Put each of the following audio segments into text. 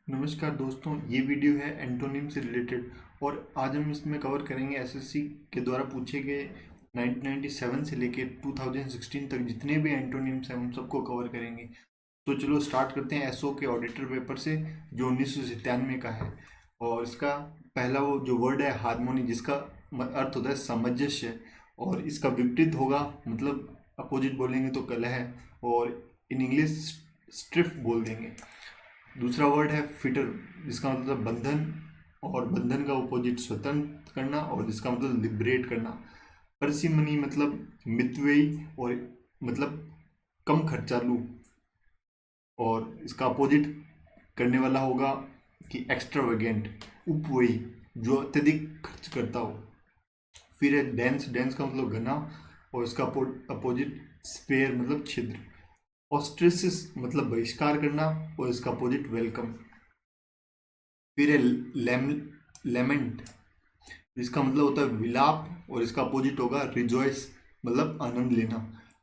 नमस्कार दोस्तों, ये वीडियो है एंटोनिम से रिलेटेड। और आज हम इसमें कवर करेंगे एसएससी के द्वारा पूछे गए 1997 से लेके 2016 तक जितने भी एंटोनिम्स हैं उन सबको कवर करेंगे। तो चलो स्टार्ट करते हैं एसओ के ऑडिटर पेपर से, जो 1997 का है। और इसका पहला वो जो वर्ड है हारमोनी, जिसका अर्थ होता है सामंजस्य। और इसका विपरीत होगा, मतलब अपोजिट बोलेंगे तो कलह है, और इन इंग्लिश स्ट्रिफ बोल देंगे। दूसरा वर्ड है फिटर, जिसका मतलब बंधन, और बंधन का अपोजिट स्वतंत्र करना, और जिसका मतलब लिबरेट करना। परसिमनी मतलब मितव्ययी, और मतलब कम खर्चालू। और इसका अपोजिट करने वाला होगा कि एक्स्ट्रावेगेंट, उपव्ययी, जो अत्यधिक खर्च करता हो। फिर है डेंस, डेंस का मतलब घना, और इसका अपोजिट स्पेयर मतलब छिद्र। ऑस्ट्रेसिस मतलब बहिष्कार करना, और इसका अपोजिट वेलकम। फिर है लेमेंट, जिसका मतलब होता है विलाप, और इसका अपोजिट होगा रिजॉइस, मतलब आनंद लेना।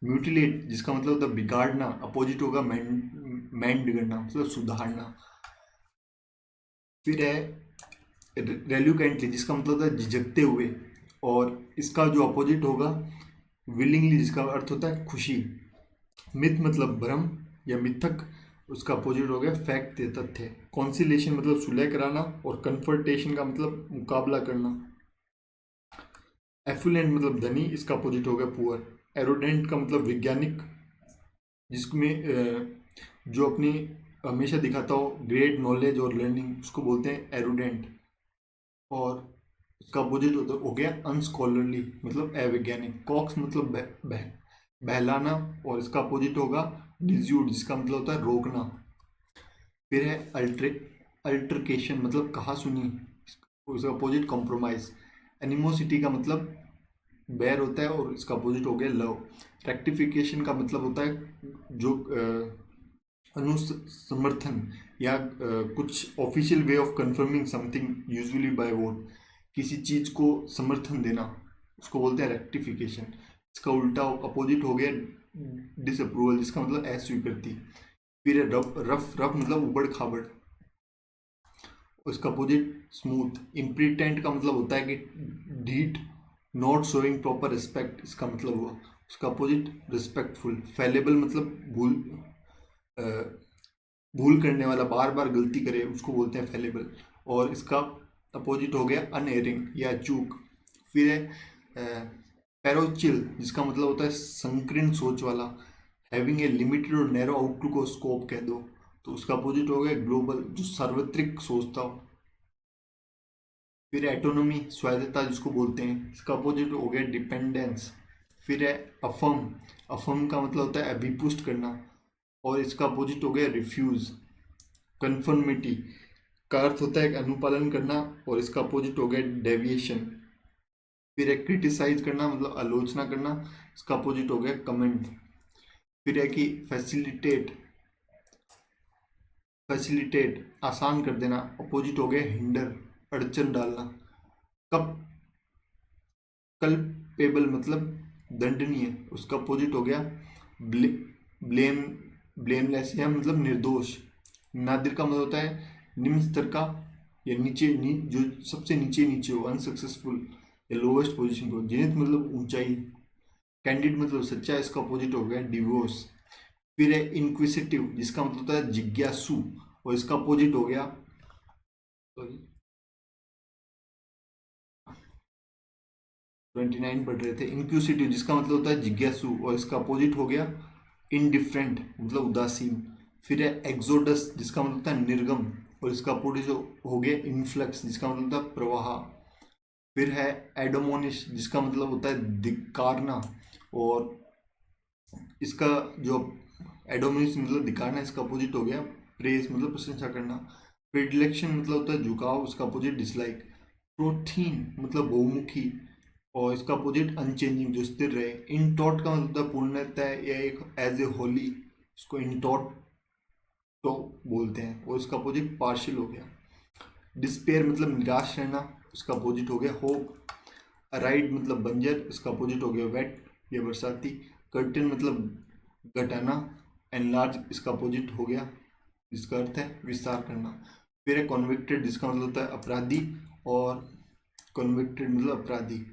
म्यूटिलेट, जिसका मतलब होता है बिगाड़ना, अपोजिट होगा मैंड करना, मतलब सुधारना। फिर है रेल्यूकेंटली, जिसका मतलब होता है झिझकते हुए, और इसका जो अपोजिट होगा विलिंगली, जिसका अर्थ होता है खुशी। मिथ मतलब भ्रम या मिथक, उसका अपोजिट हो गया फैक्ट या तथ्य। कॉन्सिलेशन मतलब सुलह कराना, और कन्फर्टेशन का मतलब मुकाबला करना। एफुलेंट मतलब धनी, इसका अपोजिट हो गया पुअर। एरोडेंट का मतलब वैज्ञानिक, जिसमें जो अपनी हमेशा दिखाता हो ग्रेट नॉलेज और लर्निंग, उसको बोलते हैं एरोडेंट। और इसका अपोजिट हो गया अनस्कॉलरली, मतलब अवैज्ञानिक। कॉक्स मतलब बहलाना, और इसका अपोजिट होगा डिज्यूट, जिसका मतलब होता है रोकना। फिर है अल्ट्रकेशन, मतलब कहा सुनी, उसका अपोजिट कॉम्प्रोमाइज। एनिमोसिटी का मतलब बैर होता है, और इसका अपोजिट हो गया लव। रेक्टिफिकेशन का मतलब होता है जो अनुसमर्थन, या कुछ official way of confirming something usually by vote, किसी चीज को समर्थन देना, उसको बोलते हैं रेक्टिफिकेशन। इसका उल्टा अपोजिट हो गया डिसअप्रूवल, जिसका मतलब अस्वीकृति। फिर है रफ, रफ रफ मतलब उबड़ खाबड़, उसका अपोजिट स्मूथ। इम्प्रिटेंट का मतलब होता है कि ढीठ, नॉट शोइंग प्रॉपर रिस्पेक्ट, इसका मतलब हुआ। उसका अपोजिट रिस्पेक्टफुल। फैलेबल मतलब अ, भूल करने वाला, बार बार गलती करे, उसको बोलते हैं फैलेबल। और इसका अपोजिट हो गया अनएयरिंग या चूक। फिर है पैरोचिल, जिसका मतलब होता है संकीर्ण सोच वाला। हैविंग ए लिमिटेड और नैरो आउटलुक और स्कोप कह दो। तो उसका अपोजिट हो गया ग्लोबल, जो सार्वत्रिक सोचता हो। फिर एटोनॉमी, स्वायत्तता जिसको बोलते हैं, इसका अपोजिट हो गया डिपेंडेंस। फिर है अफर्म, अफर्म का मतलब होता है अभिपुष्ट करना, और इसका अपोजिट हो गया रिफ्यूज। कन्फर्मिटी का अर्थ होता है अनुपालन करना, और इसका अपोजिट हो गया डेविएशन। फिर है क्रिटिसाइज करना, मतलब आलोचना करना, इसका अपोजिट हो गया कमेंट। फिर है कि फैसिलिटेट, फैसिलिटेट आसान कर देना, अपोजिट हो गया हिंडर, अड़चन डालना। कब कल्पेबल मतलब दंडनीय, उसका अपोजिट हो गया ब्ले, ब्लेम ब्लेमलेस, या मतलब निर्दोष। नादिर का मतलब होता है निम्न स्तर का, या जो सबसे नीचे नीचे हो, अनसक्सेसफुल या लोवेस्ट पोजीशन को। जिनित मतलब ऊंचाई। कैंडिड मतलब सच्चा, इसका अपोजिट हो गया डिवोर्स। फिर है इंक्विसिटिव, जिसका मतलब होता है जिज्ञासु, और इसका अपोजिट हो गया 29 पढ़ रहे थे। इंक्यूसिटिव, जिसका मतलब होता है जिज्ञासु, और इसका अपोजिट हो गया इनडिफरेंट, मतलब उदासीन। फिर है एक्सोडस, जिसका मतलब होता है निर्गम, और इसका अपोजिट हो गया इन्फ्लक्स, जिसका मतलब होता है प्रवाह। फिर है एडोमोनिश, जिसका मतलब होता है धिक्कारना, और इसका जो एडोमोनिश मतलब धिक्कारना, इसका अपोजिट हो गया प्रेज, मतलब प्रशंसा करना। प्रिडिलेक्शन मतलब होता है झुकाव, उसका अपोजिट डिसलाइक। प्रोथीन मतलब बहुमुखी, और इसका अपोजिट अनचेंजिंग, जो स्थिर रहे। इन टॉट का मतलब पूर्णतः या एक एज ए होली, इसको इन टॉट तो बोलते हैं, और इसका अपोजिट पार्शियल हो गया। डिस्पेयर मतलब निराश रहना, उसका अपोजिट हो गया होप। अराइड मतलब बंजर, इसका अपोजिट हो गया वेट या बरसाती। कर्टन मतलब घटाना। एनलार्ज इसका अपोजिट हो गया, जिसका अर्थ है विस्तार करना। फिर है कॉन्विक्टेड, जिसका मतलब होता है अपराधी, और कॉन्विक्टेड मतलब अपराधी,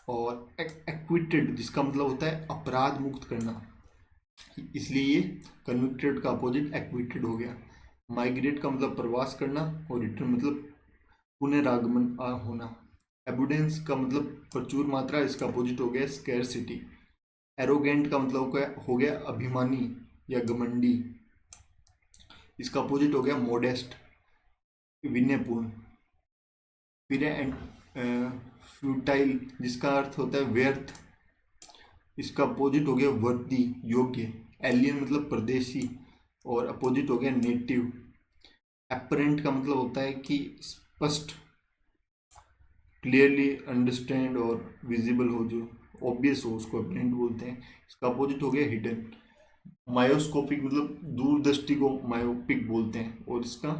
और एक्विटेड जिसका मतलब होता है अपराध मुक्त करना, इसलिए ये कन्विक्टेड का अपोजिट एक्विटेड हो गया। माइग्रेट का मतलब प्रवास करना, और रिटर्न मतलब पुनरागमन होना। एबुडेंस का मतलब प्रचुर मात्रा, इसका अपोजिट हो गया स्कैरसिटी। एरोगेंट का मतलब हो गया अभिमानी या घमंडी, इसका अपोजिट हो गया मोडेस्ट, विनयपूर्ण। फिर है फ्यूटाइल, जिसका अर्थ होता है व्यर्थ, इसका अपोजिट हो गया वर्दी, योग्य। एलियन मतलब परदेशी, और अपोजिट हो गया नेटिव। अपरेंट का मतलब होता है कि स्पष्ट, क्लियरली अंडरस्टैंड और विजिबल हो, जो ऑब्वियस हो उसको अपरेंट बोलते हैं। इसका अपोजिट हो गया हिडन। मायोस्कोपिक मतलब दूरदृष्टि को मायोपिक बोलते हैं, और इसका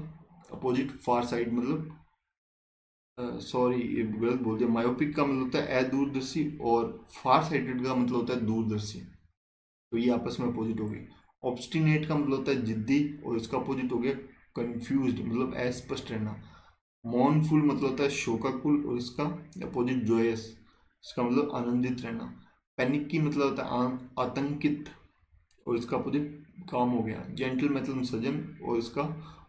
अपोजिट फार साइड मतलब सॉरी ये गलत बोल दिया। मायोपिक का मतलब होता है अदूरदर्शी, और फार साइटेड का मतलब होता है दूरदर्शी, तो ये आपस में अपोजिट हो गई। ऑब्स्टिनेट का मतलब होता है जिद्दी, और इसका अपोजिट हो गया कंफ्यूज्ड मतलब अस्पष्ट रहना। मौनफुल मतलब होता है शोकाकुल, और इसका अपोजिट जोयस, इसका मतलब आनंदित रहना। पैनिक की मतलब होता है आतंकित, और इसका अपोजिट काम हो गया। जेंटल मतलब सजन, और इसका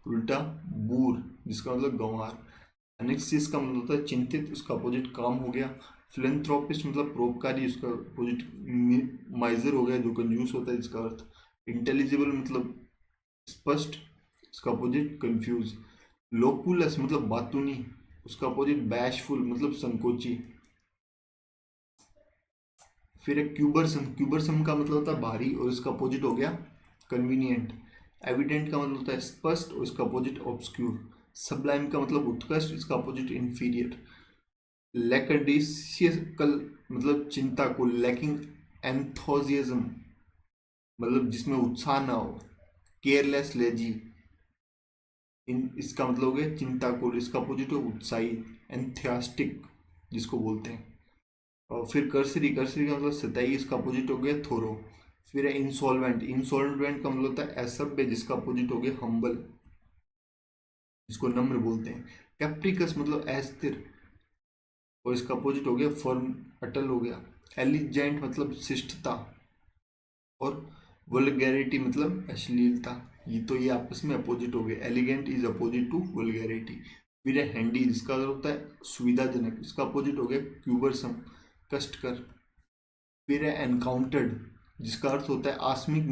उल्टा बूर, जिसका मतलब गंवार। एनेक्सिस का मतलब होता है चिंतित, उसका अपोजिट काम हो गया। फिलेंथ्रोपिस्ट मतलब परोपकारी, उसका अपोजिट माइजर हो गया जो कंजूस होता है, इसका अर्थ। इंटेलिजिबल मतलब स्पष्ट, इसका अपोजिट कंफ्यूज। लोकुलस मतलब बातूनी, उसका अपोजिट बैशफुल मतलब संकोची। फिर एक क्यूबरसम, क्यूबरसम का मतलब होता है भारी, और इसका अपोजिट हो गया कन्वीनियंट। एविडेंट का मतलब होता है स्पष्ट, और इसका अपोजिट ऑब्सक्यूर। सबलाइम का मतलब उत्कृष्ट, इसका अपोजिट इंफीरियर। लैकडिसियकल मतलब चिंता को, लैकिंग एंथोजियाज्म मतलब जिसमें उत्साह ना हो। केयरलेस लेजी, इन इसका मतलब हो गया चिंता को, इसका अपोजिट है उत्साही। एंथियास्टिक जिसको बोलते हैं। और फिर कर्सरी, कर्सरी का मतलब सताई, इसका अपोजिट हो गया थोरो। फिर है इंसॉल्वेंट, इंसॉल्वेंट का मतलब होता है असभ्य, जिसका अपोजिट हो गया हम्बल, जिसको नम्र बोलते हैं। कैप्रिकस मतलब अस्थिर, और इसका अपोजिट हो गया फर्म, अटल हो गया। एलिजेंट मतलब शिष्टता, और वल्गैरिटी मतलब अश्लीलता। ये आपस में अपोजिट हो गए। Elegant is opposite to vulgarity. फिर है हैंडी, जिसका अर्थ होता है सुविधाजनक, इसका अपोजिट हो गया क्यूबरसम, कष्टकर। फिर है एनकाउंटर्ड, जिसका अर्थ होता है आकस्मिक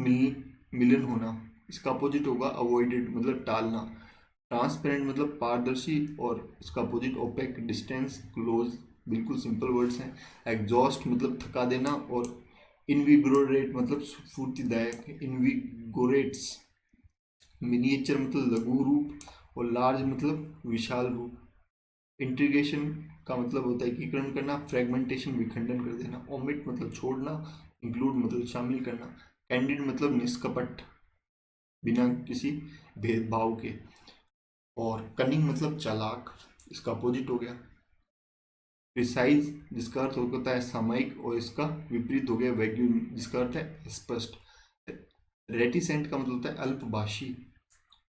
मिलन होना, इसका अपोजिट होगा अवॉइडेड मतलब टालना। ट्रांसपेरेंट मतलब पारदर्शी, और इसका अपोजिट ओपेक, डिस्टेंस, क्लोज, बिल्कुल सिंपल वर्ड्स हैं। एग्जॉस्ट मतलब थका देना, और इनविगोरेट मतलब स्फूर्तिदायक, इनविगोरेट्स। मिनिएचर मतलब लघु रूप, और लार्ज मतलब विशाल रूप। इंटीग्रेशन का मतलब होता है एकीकरण करना। फ्रेगमेंटेशन विखंडन कर देना। ओमिट मतलब छोड़ना। इंक्लूड मतलब शामिल करना। कैंडिड मतलब निष्कपट, बिना किसी भेदभाव के। और कनिंग मतलब चालाक, इसका अपोजिट हो गया। प्रिसाइज, जिसका अर्थ होता है सामयिक, और इसका विपरीत हो गया वैग्यूम, जिसका अर्थ है स्पष्ट। रेटिसेंट का मतलब होता है अल्पभाषी,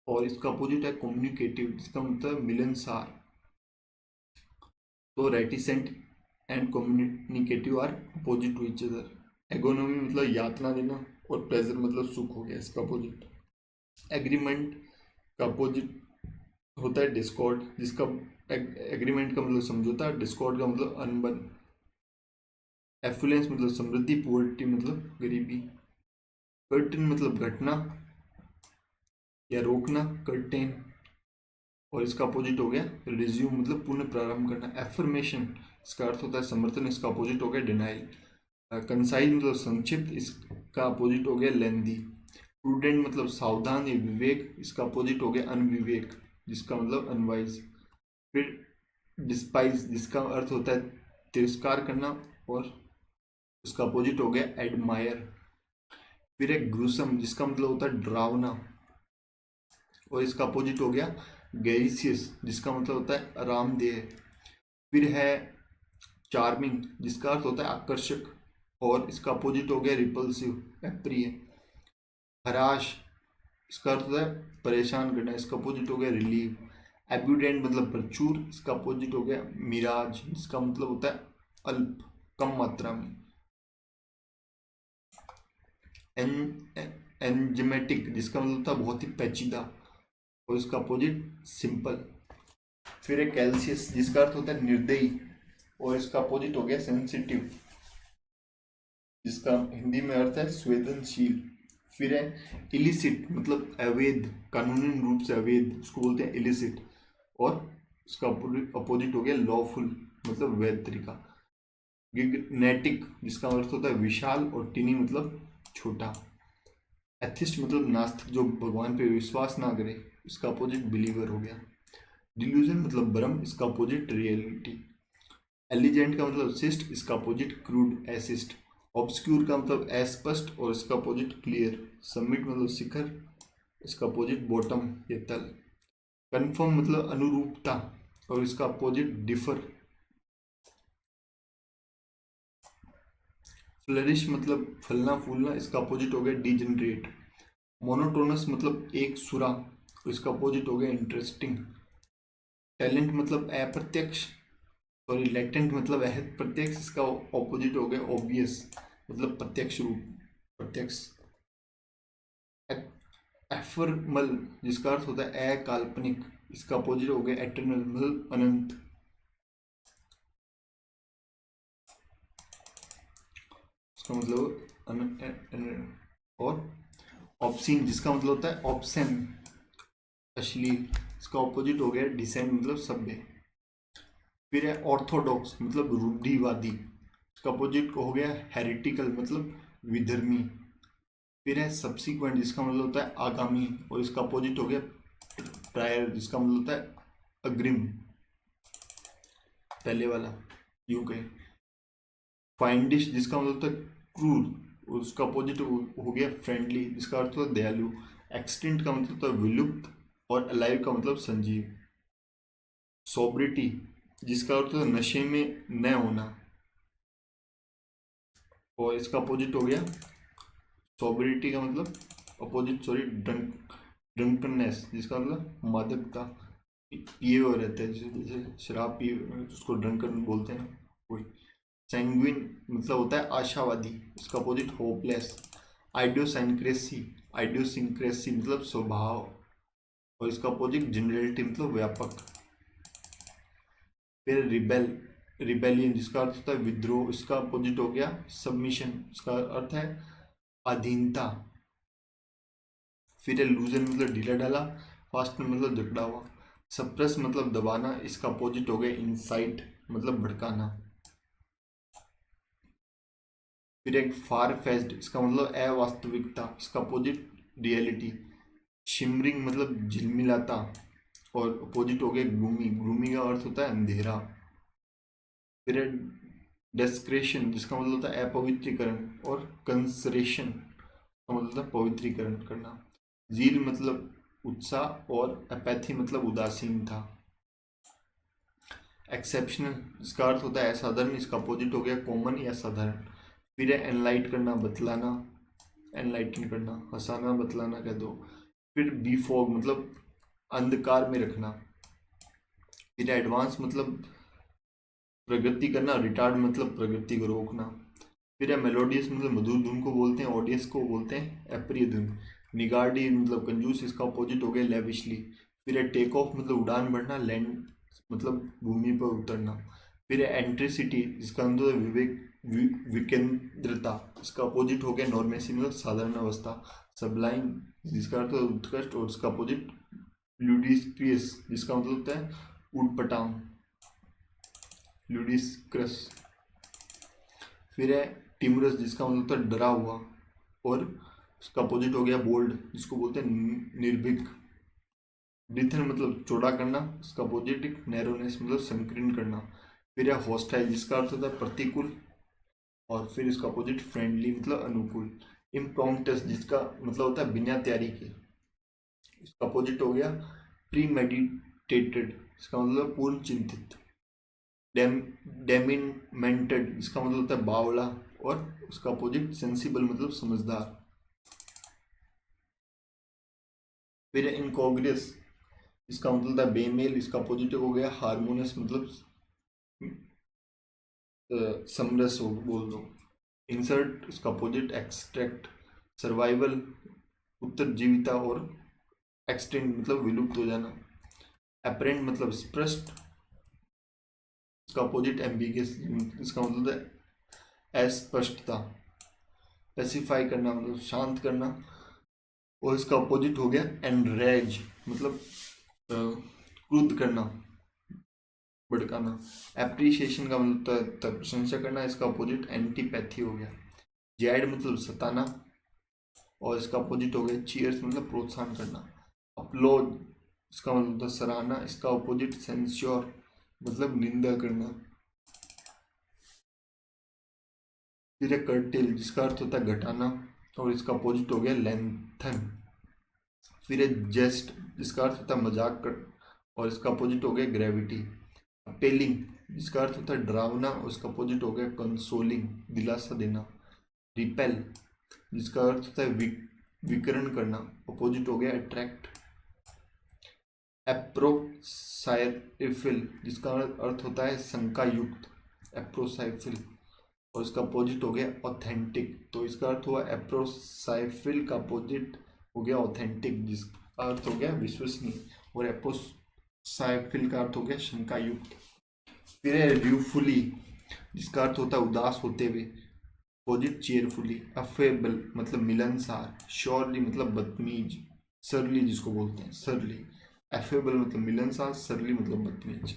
और इसका अपोजिट है कम्युनिकेटिव, जिसका मतलब है मिलनसार। तो reticent and communicative are opposite to each other. एगोनोमी मतलब यातना देना, और प्लेजर मतलब सुख हो गया, इसका अपोजिट। एग्रीमेंट का अपोजिट होता है डिस्कॉर्ड, जिसका एग्रीमेंट का मतलब समझौता, डिस्कॉर्ड का मतलब अनबन। एफ्लुएंस मतलब समृद्धि, पुअर्टी मतलब गरीबी। कर्टन मतलब घटना या रोकना, कर्टेन, और इसका अपोजिट हो गया रिज्यूम मतलब पुनः प्रारंभ करना। एफर्मेशन, इसका अर्थ होता है समर्थन, इसका अपोजिट हो गया डिनाइल। कंसाइज मतलब संक्षिप्त, इसका अपोजिट हो गया लेंदी। प्रूडेंट मतलब सावधान या विवेक, इसका अपोजिट हो गया अनविवेक, जिसका मतलब अनवाइज। फिर डिस्पाइज, जिसका अर्थ होता है तिरस्कार करना, और उसका अपोजिट हो गया एडमायर। फिर एक ग्रूसम, जिसका मतलब होता है डरावना, और इसका अपोजिट हो गया गैरिसियस, जिसका मतलब होता है आरामदेह। फिर है चार्मिंग, जिसका अर्थ होता है आकर्षक, और इसका अपोजिट हो गया रिपल्सिव, अप्रिय। हराश, इसका अर्थ होता है परेशान करना, इसका अपोजिट हो गया रिलीव। एब्यूडेंट मतलब प्रचुर, इसका अपोजिट हो गया मिराज, इसका मतलब होता है अल्प, कम मात्रा में। एन एंजमेटिक जिसका मतलब होता है बहुत ही पेचीदा, और इसका अपोजिट सिंपल। फिर है कैल्सियस जिसका अर्थ होता है निर्दयी, और इसका अपोजिट हो गया सेंसिटिव, जिसका हिंदी में अर्थ है संवेदनशील। फिर है इलिसिट मतलब अवैध, कानूनी रूप से अवैध, उसको बोलते हैं इलिसिट, और उसका अपोजिट हो गया लॉफुल मतलब वैध तरीका। गिगनेटिक जिसका अर्थ होता है विशाल, और टिनी मतलब छोटा। एथिस्ट मतलब नास्तिक, जो भगवान पे विश्वास ना करे, इसका अपोजिट बिलीवर हो गया। डिल्यूजन मतलब भ्रम, इसका अपोजिट रियलिटी। एलिजेंट का मतलब शिष्ट, इसका अपोजिट क्रूड एसिस्ट। ऑब्सक्यूर का मतलब अस्पष्ट, और इसका अपोजिट क्लियर। समिट मतलब शिखर, इसका अपोजिट बॉटम या तल। कन्फर्म मतलब अनुरूपता, और इसका अपोजिट डिफर। फ्लरिश मतलब फलना फूलना, इसका अपोजिट हो गया डिजनरेट। मोनोटोनस मतलब एक सुरा, और इसका अपोजिट हो गया इंटरेस्टिंग। टैलेंट मतलब अप्रत्यक्ष, सॉरी लेटेंट मतलब अहत प्रत्यक्ष, इसका ऑपोजिट हो गया ऑब्वियस मतलब प्रत्यक्ष रूप, प्रत्यक्ष। एफर्मल जिसका अर्थ होता है अकाल्पनिक, इसका अपोजिट हो गया एटर्नल मतलब अनंत। इसका मतलब और ऑब्सीन जिसका मतलब होता है ऑप्शन, अश्लील, इसका ऑपोजिट हो गया डिसेंट मतलब सभ्य। फिर है ऑर्थोडॉक्स मतलब रूढ़िवादी, इसका अपोजिट हो गया हेरिटिकल मतलब विधर्मी। फिर है सब्सिक्वेंट जिसका मतलब होता है आगामी, और इसका अपोजिट हो गया प्रायर, जिसका मतलब होता है अग्रिम, पहले वाला यूं कहे। फाइंडिश जिसका मतलब होता है क्रूर, और उसका अपोजिट हो गया फ्रेंडली, जिसका अर्थ होता है दयालु। एक्सटिंक्ट का मतलब होता है विलुप्त, और अलाइव का मतलब संजीव। सोब्रिटी जिसका अर्थ होता है नशे में न होना, और इसका अपोजिट हो गया सोब्रिटी का मतलब अपोजिट, सॉरी ड्रंकनेस जिसका मतलब मादकता, पिए हुए रहते हैं, जैसे शराब पिए उसको ड्रंकन बोलते हैं कोई। सैंग्विन मतलब होता है आशावादी, इसका अपोजिट होपलेस। आइडियोसिंक्रेसी, आइडियोसिंक्रेसी मतलब स्वभाव, और इसका अपोजिट जनरलिटी मतलब व्यापक। फिर रिबेलियन जिसका अर्थ होता है विद्रोह, इसका अपोजिट हो गया सबमिशन, इसका अर्थ है अधीनता। फिर है लूजन मतलब ढीला डाला, फास्ट मतलब जकड़ा हुआ। सप्रेस मतलब दबाना, इसका अपोजिट हो गया इंसाइट मतलब भड़काना। फिर एक फार फेस्ड, इसका मतलब अवास्तविकता, इसका अपोजिट रियलिटी। शिमरिंग मतलब झिलमिलाता, और अपोजिट हो गया ग्लूमी, ग्लूमी का अर्थ होता है अंधेरा। फिर है डेस्क्रेशन जिसका मतलब होता है अपवित्रीकरण, और कंसरेशन का मतलब होता है पवित्रीकरण करना। जील मतलब उत्साह, और अपैथी मतलब उदासीन था। एक्सेप्शनल इसका अर्थ होता है असाधारण, इसका अपोजिट हो गया कॉमन या साधारण। फिर है एनलाइट करना बतलाना, एनलाइटन करना, हंसाना बतलाना कह दो। फिर बीफॉग मतलब अंधकार में रखना। फिर एडवांस मतलब प्रगति करना, रिटार्ड मतलब प्रगति को रोकना। फिर है मेलोडियस मतलब मधुर धुन को बोलते हैं, ऑडियस को बोलते हैं अप्रिय धुन। निगार्डी मतलब कंजूस, इसका अपोजिट हो गया लेविशली। फिर है टेक ऑफ मतलब उड़ान भरना, लैंड मतलब भूमि पर उतरना। फिर है एंट्रिसिटी जिसका मतलब है विकेंद्रता, इसका अपोजिट हो गया नॉर्मेसी मतलब साधारण अवस्था। सबलाइन जिसका अर्थ है उत्कृष्ट, और इसका अपोजिट ल्यूडिस्क्रियस जिसका मतलब होता है उटपटांग, ल्यूडिस्क्रस। फिर है टिमरस जिसका मतलब होता है डरा हुआ, और उसका अपोजिट हो गया बोल्ड जिसको बोलते हैं निर्भीक। डिथन मतलब चौड़ा करना, उसका अपोजिट नैरोनेस मतलब संकीर्ण करना। फिर है हॉस्टाइल जिसका अर्थ होता है प्रतिकूल, और फिर इसका अपोजिट फ्रेंडली मतलब अनुकूल। इम्प्रॉम्प्टस जिसका मतलब होता है बिना तैयारी के, इसका अपोजिट हो गया प्री मेडिटेटेड, इसका मतलब पूर्ण चिंतित। डेमिनमेंटेड जिसका मतलब होता है बावला, और उसका अपोजिट सेंसिबल मतलब समझदार। फिर इनकॉग्रियस इसका मतलब था बेमेल, इसका अपोजिट हो गया हारमोनियस, मतलब समरस हो बोल दो। इंसर्ट, इसका अपोजिट एक्सट्रैक्ट, सर्वाइवल, उत्तरजीविता, और एक्सटेंड मतलब विलुप्त हो जाना। अपरेंट मतलब स्पष्ट, इसका अपोजिट एम्बिगियस, इसका मतलब अस्पष्टता। पेसिफाई करना मतलब शांत करना, और इसका अपोजिट हो गया एनरेज, मतलब क्रुद्ध करना, भड़काना। एप्रिसिएशन का मतलब प्रशंसा करना, इसका अपोजिट एंटीपैथी हो गया। जैड मतलब सताना, और इसका अपोजिट हो गया चीयर्स, मतलब प्रोत्साहन करना। अपलोड, इसका मतलब सराहना, इसका अपोजिट सेंस्योर, मतलब निंदा करना। फिर है कर्टेल, जिसका अर्थ होता है घटाना, और इसका अपोजिट हो गया लेंथन। फिर है जेस्ट, जिसका अर्थ होता है मजाक कर, और इसका अपोजिट हो गया ग्रेविटी। अपेलिंग, जिसका अर्थ होता है डरावना, और इसका अपोजिट हो गया कंसोलिंग, दिलासा देना। रिपेल, जिसका अर्थ होता है विकर्ण करना, अपोजिट हो गया अट्रैक्ट। एप्रोसाइफिल, जिसका अर्थ होता है शंका युक्त, एप्रोसाइफिल, और इसका अपोजिट हो गया ऑथेंटिक। तो इसका अर्थ हुआ एप्रोसाइफिल का अपोजिट हो गया ऑथेंटिक, जिसका अर्थ हो गया विश्वसनीय, और एप्रोसाइफिल का अर्थ हो गया शंका युक्त। फिर है र्यूफुली, जिसका अर्थ होता है उदास होते हुए, अपोजिट चेयरफुली। अफेबल मतलब मिलनसार। श्योरली मतलब बदतमीज, सरली जिसको बोलते हैं सरली। एफेबल मतलब मिलनसार, सरली मतलब बदतमीज।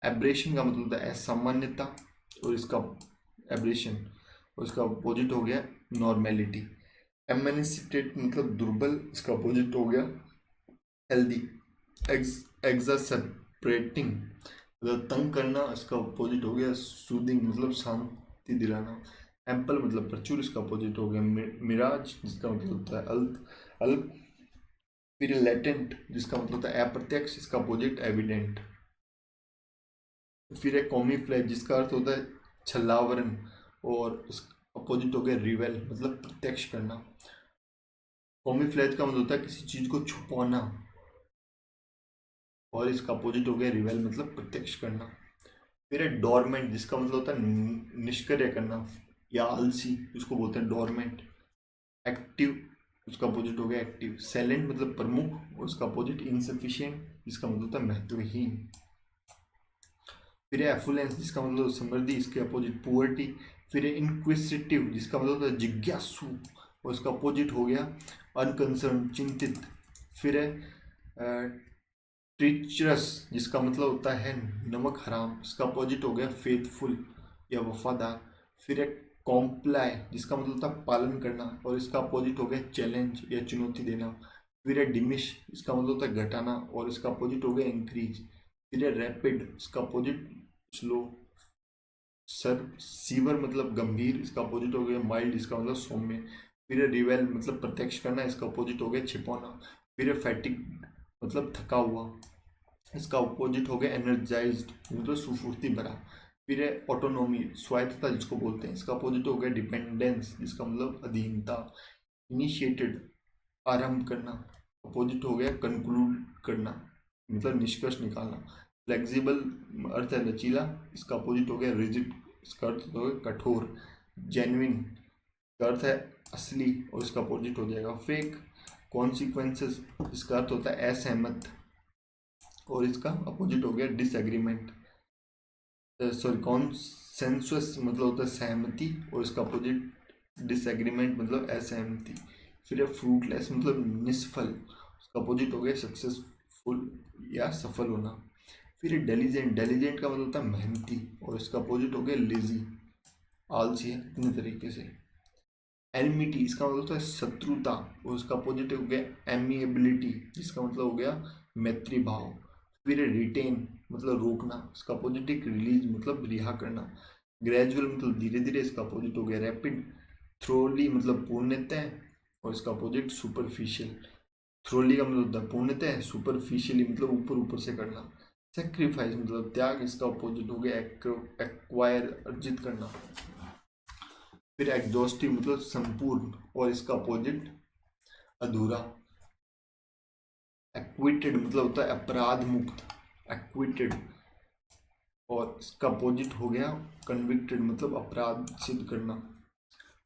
एब्रेशन का मतलब होता है असामान्यता, और इसका एब्रेशन, और इसका अपोजिट हो गया नॉर्मेलिटी। एमेनिसिटेट मतलब दुर्बल, इसका अपोजिट हो गया हेल्दी। एग्जासपरेटिंग मतलब तंग करना, इसका अपोजिट हो गया सूदिंग, मतलब शांति दिलाना। एम्पल मतलब प्रचुर, इसका अपोजिट हो गया मिराज, जिसका मतलब होता है अल्प। फिर लेटेंट, जिसका मतलब होता है अप्रत्यक्ष, इसका अपोजिट एविडेंट। फिर है कॉमीफ्लेज, जिसका अर्थ होता है छल्लावरन, और इसका अपोजिट हो गया रिवेल, मतलब प्रत्यक्ष करना। कॉमीफ्लेज का मतलब होता है किसी चीज को छुपाना, और इसका अपोजिट हो गया रिवेल, मतलब प्रत्यक्ष करना। फिर है डोरमेंट, जिसका मतलब होता है निष्क्रिय करना या आलसी, उसको बोलते हैं डोरमेंट। एक्टिव, उसका अपोजिट हो गया एक्टिव। साइलेंट मतलब प्रमुख, और उसका अपोजिट इनसफिशिएंट, जिसका मतलब होता है महत्वहीन। फिर है एफुलेंस, जिसका मतलब समृद्धि, इसके अपोजिट पुअर्टी। फिर है इंक्विसिटिव, जिसका मतलब होता है जिज्ञासु, और इसका अपोजिट हो गया अनकंसर्न, चिंतित। फिर है ट्रीचरस, जिसका मतलब होता है नमक हराम, इसका अपोजिट हो गया फेथफुल या वफादार। फिर एक कॉम्प्लाई, जिसका मतलब होता है पालन करना, और इसका अपोजिट हो गया चैलेंज या चुनौती देना। फिर है डिमिश, इसका मतलब होता है घटाना, और इसका अपोजिट हो गया इंक्रीज। फिर है रैपिड, इसका अपोजिट स्लो। सर सीवर मतलब गंभीर, इसका अपोजिट हो गया माइल्ड, इसका मतलब सौम्य। फिर है रिवेल मतलब प्रत्यक्ष करना, इसका अपोजिट हो गया छिपाना। फिर है फैटिक मतलब थका हुआ, इसका अपोजिट हो गया एनर्जाइज्ड, मतलब सुफुर्ती भरा। फिर है ऑटोनोमी, स्वायत्तता जिसको बोलते हैं, इसका अपोजिट हो गया डिपेंडेंस, जिसका मतलब अधीनता। इनिशिएटेड आरंभ करना, अपोजिट हो गया कंक्लूड करना, मतलब निष्कर्ष निकालना। फ्लेक्सिबल अर्थ है लचीला, इसका अपोजिट हो गया रिजिड, इसका अर्थ हो गया कठोर। जेन्युइन का अर्थ है असली, और इसका अपोजिट हो जाएगा फेक। कॉन्सिक्वेंसेस, इसका अर्थ होता है असहमत, और इसका अपोजिट हो गया डिसएग्रीमेंट। सॉरी कॉन्सेंसस मतलब होता है सहमति, और इसका अपोजिट डिसएग्रीमेंट मतलब असहमति। फिर है फ्रूटलेस मतलब निष्फल, उसका अपोजिट हो गया सक्सेसफुल या सफल होना। फिर है डेलीजेंट, डेलीजेंट का मतलब होता है मेहनती, और इसका अपोजिट हो गया लेजी, आलसी है इतने तरीके से। एनिमिटी, इसका मतलब होता है शत्रुता, और उसका अपोजिट हो गया एमिएबिलिटी, जिसका मतलब हो गया मैत्री भाव। फिर रिटेन मतलब रोकना, इसका अपोजिट एक रिलीज मतलब रिहा करना। ग्रेजुअल मतलब धीरे धीरे, इसका अपोजिट हो गया रैपिड। थ्रोली मतलब पूर्णतः, और इसका अपोजिट सुपरफिशियल। थ्रोली का मतलब होता है पूर्णतः, सुपरफिशियली मतलब ऊपर ऊपर से करना। सेक्रीफाइस मतलब त्याग, इसका अपोजिट हो गया एक्वायर अर्जित करना। फिर एग्जॉस्टिव मतलब संपूर्ण, और इसका अपोजिट अधूरा। एक्विटेड मतलब होता है अपराध मुक्त, एक्विटेड। और इसका अपोजिट हो गया कन्विक्टेड मतलब अपराध सिद्ध करना।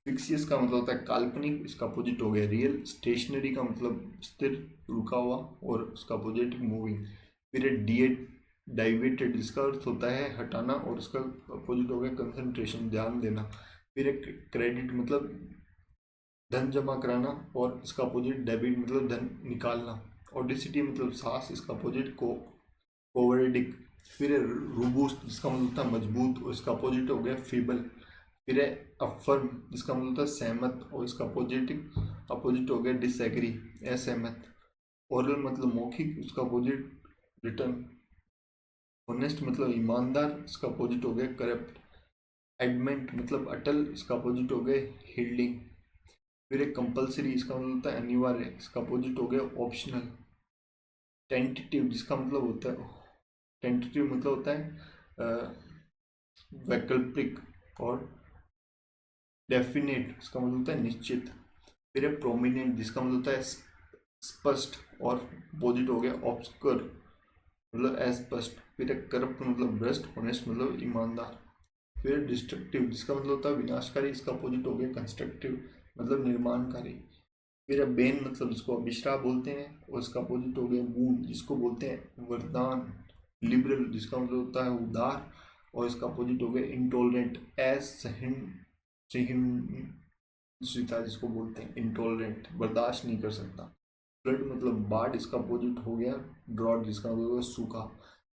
फिक्सियस का मतलब होता है काल्पनिक, इसका अपोजिट हो गया रियल। स्टेशनरी का मतलब स्थिर, रुका हुआ, और उसका अपोजिट मूविंग। फिर डाइवेटेड जिसका अर्थ होता है हटाना, और उसका अपोजिट हो गया कंसंट्रेशन, ध्यान देना। फिर एक क्रेडिट मतलब धन जमा कराना, और इसका अपोजिट डेबिट मतलब धन निकालना। ऑडिसिटी मतलब साहस, इसका अपोजिट कोवर्डिक। फिर है रोबूस्ट जिसका मतलब होता है मजबूत, और इसका अपोजिट हो गया फीबल। फिर है अफर्म जिसका मतलब होता है सहमत, और इसका अपोजिट हो गया डिसएग्री, असहमत। ओरल मतलब मौखिक, उसका अपोजिट रिटर्न। ऑनेस्ट मतलब ईमानदार, इसका अपोजिट हो गया करप्ट। एडमेंट मतलब अटल, इसका अपोजिट हो गया हिल्डिंग। फिर एक कंपलसरी, इसका मतलब होता है अनिवार्य, इसका अपोजिट हो गया ऑप्शनल। टेंटेटिव जिसका मतलब होता है टेंटेटिव मतलब होता है वैकल्पिक। और डेफिनेट इसका मतलब होता है निश्चित। फिर है प्रोमिनेंट जिसका मतलब होता है स्पष्ट, और अपोजिट हो गया ऑब्सक्योर मतलब अस्पष्ट। फिर है करप्ट मतलब भ्रष्ट, ऑनेस्ट मतलब ईमानदार। फिर डिस्ट्रक्टिव जिसका मतलब होता है विनाशकारी, इसका अपोजिट हो गया कंस्ट्रक्टिव मतलब निर्माणकारी। फिर बेन मतलब जिसको अभिश्राप बोलते हैं, और इसका अपोजिट हो गया बून जिसको बोलते हैं वरदान। लिबरल जिसका मतलब होता है उदार, और इसका अपोजिट हो गया इंटॉलरेंट, असहिष्णुता जिसको बोलते हैं इंटॉलरेंट, बर्दाश्त नहीं कर सकता। फ्लड मतलब बाढ़, इसका अपोजिट हो गया ड्रॉट जिसका मतलब होगा सूखा।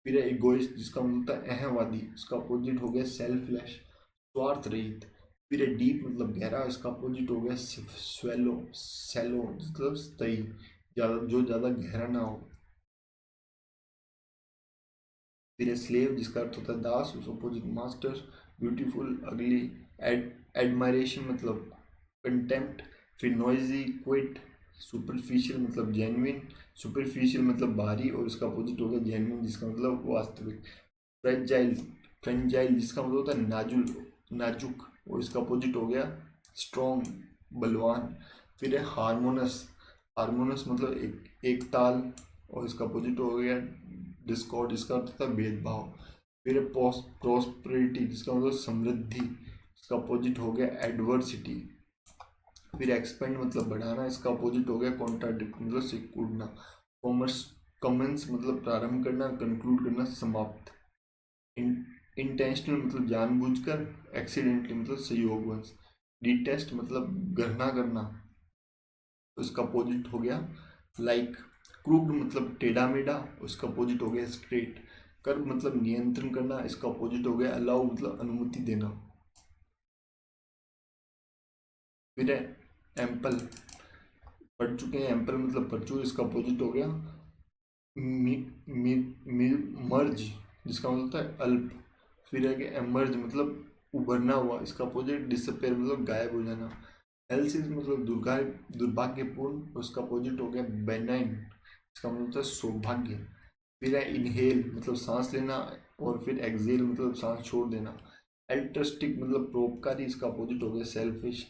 फिर है इगोइस्ट जिसका मतलब होता है अहंवादी, इसका अपोजिट हो गया सेल्फलेस, स्वार्थ रहित। फिर है डीप मतलब गहरा, इसका अपोजिट हो गया स्वेलो, सेलो मतलब स्थायी, ज़्यादा जो ज़्यादा गहरा ना हो। फिर है स्लेव जिसका अर्थ होता है दास, उस अपोजिट मास्टर। ब्यूटीफुल अगली, एडमायरेशन मतलब कंटेम्प्ट। फिर नॉइजी क्विट, सुपरफिशियल मतलब जेन्युइन, सुपरफिशियल मतलब बाहरी, और इसका अपोजिट हो गया जेन्युइन जिसका मतलब वास्तविक। फ्रेजाइल, फ्रेंजाइल जिसका मतलब होता है नाजुक, और इसका अपोजिट हो गया स्ट्रॉन्ग, बलवान। फिर है हारमोनस, हारमोनस मतलब एक ताल, और इसका अपोजिट हो गया डिस्कॉर्ड, इसका अर्थ था भेदभाव। फिर है प्रॉस्पेरिटी जिसका मतलब समृद्धि, इसका अपोजिट हो गया एडवर्सिटी। फिर एक्सपेंड मतलब बढ़ाना, इसका अपोजिट हो गया कॉन्ट्राडिक्ट मतलब सिकुड़ना। कॉमर्स, कमेंस मतलब प्रारंभ करना, कंक्लूड करना, समाप्त। इंटेंशनल मतलब जानबूझकर, एक्सीडेंटली मतलब संयोगवश। डिटेस्ट मतलब घृणा करना, तो इसका अपोजिट हो गया लाइक। क्रूड मतलब टेढ़ा मेढ़ा, उसका अपोजिट हो गया स्ट्रेट। कर्व मतलब नियंत्रण करना, इसका अपोजिट हो गया अलाउ मतलब अनुमति देना। फिर है एम्पल, पढ़ चुके हैं, एम्पल मतलब प्रचुर, इसका अपोजिट हो गया मर्ज जिसका मतलब होता है अल्प। फिर है कि एमर्ज मतलब उभरना हुआ, इसका अपोजिट डिसअपेयर मतलब गायब हो जाना। हेल्सिस मतलब दुर्भाग्यपूर्ण, उसका अपोजिट हो गया बेनाइन, इसका मतलब होता है सौभाग्य। फिर है इनहेल मतलब सांस लेना, और फिर एक्सेल मतलब सांस छोड़ देना। एल्ट्रस्टिक मतलब परोपकारी, इसका अपोजिट हो गया सेल्फिश।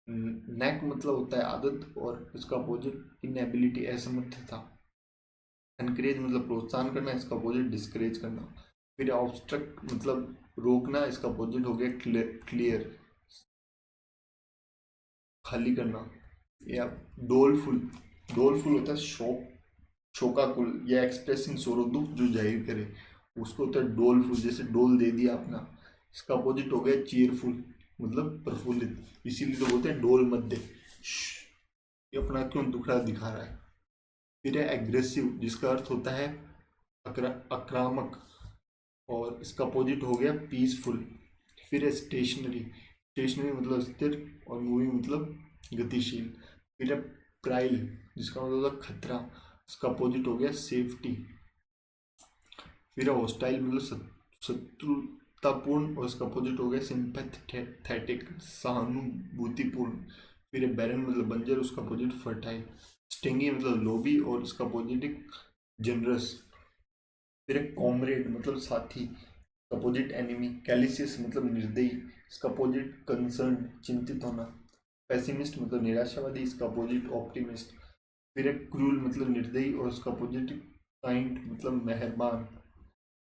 नेक मतलब होता है आदत, और इसका अपोजिट इनएबिलिटी असमर्थता। एनकरेज मतलब प्रोत्साहन करना, इसका अपोजिट डिस्करेज करना। फिर ऑब्स्ट्रक्ट मतलब रोकना, इसका अपोजिट हो गया क्लियर, खाली करना। या डोलफुल, डोलफुल होता है शोक, शोकाकुल या एक्सप्रेसिंग सोरो, दुख जो जाहिर करे, उसको होता है डोलफुल, जैसे डोल दे दिया अपना। इसका अपोजिट हो गया चीयरफुल मतलब प्रफुल्लित, इसीलिए तो बोलते हैं डोल मत दे, ये अपना क्यों दुखड़ा दिखा रहा है। फिर है एग्रेसिव जिसका अर्थ होता है आक्रामक, और इसका अपोजिट हो गया पीसफुल। फिर है स्टेशनरी, स्टेशनरी मतलब स्थिर, और मूविंग मतलब गतिशील। फिर है प्राइल जिसका मतलब होता है खतरा, इसका अपोजिट हो गया सेफ्टी। फिर है हॉस्टाइल मतलब शत्रुतापूर्ण, और इसका अपोजिट हो गया सिंपैथेटिक सहानुभूतिपूर्ण। फिर है बैरन मतलब बंजर, उसका अपोजिट फर्टाइल। स्टिंगी मतलब लोभी, और इसका अपोजिट जनरस। फिर एक कॉमरेड मतलब साथी, अपोजिट एनिमी। कैलिसियस मतलब निर्दयी, इसका अपोजिट कंसर्न चिंतित होना। पेसिमिस्ट मतलब निराशावादी, इसका अपोजिट ऑप्टिमिस्ट। फिर है क्रूल मतलब निर्दयी और उसका अपोजिट काइंड मतलब मेहरबान।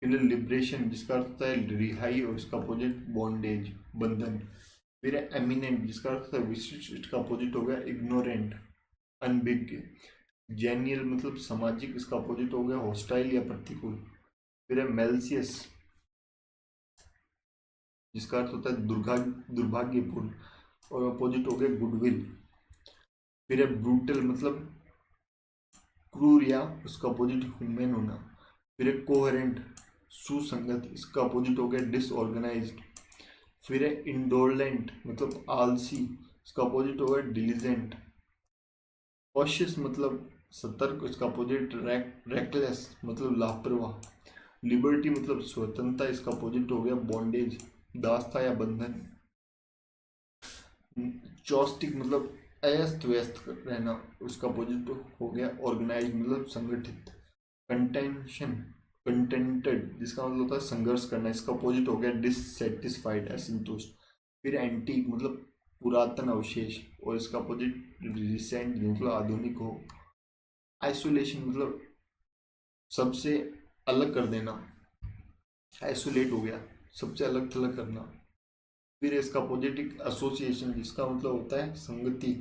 फिर है लिबरेशन जिसका अर्थ होता है रिहाई और उसका अपोजिट बॉन्डेज बंधन। फिर है एमिनेंट जिसका अर्थ होता है विशिष्ट, इसका अपोजिट हो गया इग्नोरेंट अनभिज्ञ। जेनियल मतलब सामाजिक, इसका अपोजिट हो गया हॉस्टाइल या प्रतिकूल। फिर है मेलसियस जिसका अर्थ होता है दुर्भाग्यपूर्ण और अपोजिट हो गया गुडविल। फिर है ब्रूटल मतलब क्रूर या उसका अपोजिट ह्यूमन होना। फिर है कोहेरेंट सुसंगत, इसका अपोजिट हो गया डिसऑर्गेनाइज्ड। फिर है इंडोलेंट मतलब आलसी, इसका अपोजिट हो गया डिलीजेंट। कॉशियस मतलब सतर्क, इसका अपोजिट रेकलेस मतलब लापरवाह। लिबर्टी मतलब स्वतंत्रता, इसका अपोजिट हो गया बॉन्डेज दासता या बंधन। चॉस्टिक मतलब अस्त व्यस्त रहना, उसका अपोजिट हो गया ऑर्गेनाइज मतलब संगठित। कंटेंशन कंटेंटेड जिसका मतलब होता है संघर्ष करना, इसका अपोजिट हो गया डिससेटिस्फाइड असंतुष्ट। फिर एंटीक मतलब पुरातन अवशेष और इसका अपोजिट रिसेंट मतलब आधुनिक हो। आइसोलेशन मतलब सबसे अलग कर देना, आइसोलेट हो गया सबसे अलग थलग करना। फिर इसका अपोजिट एसोसिएशन जिसका मतलब होता है संगति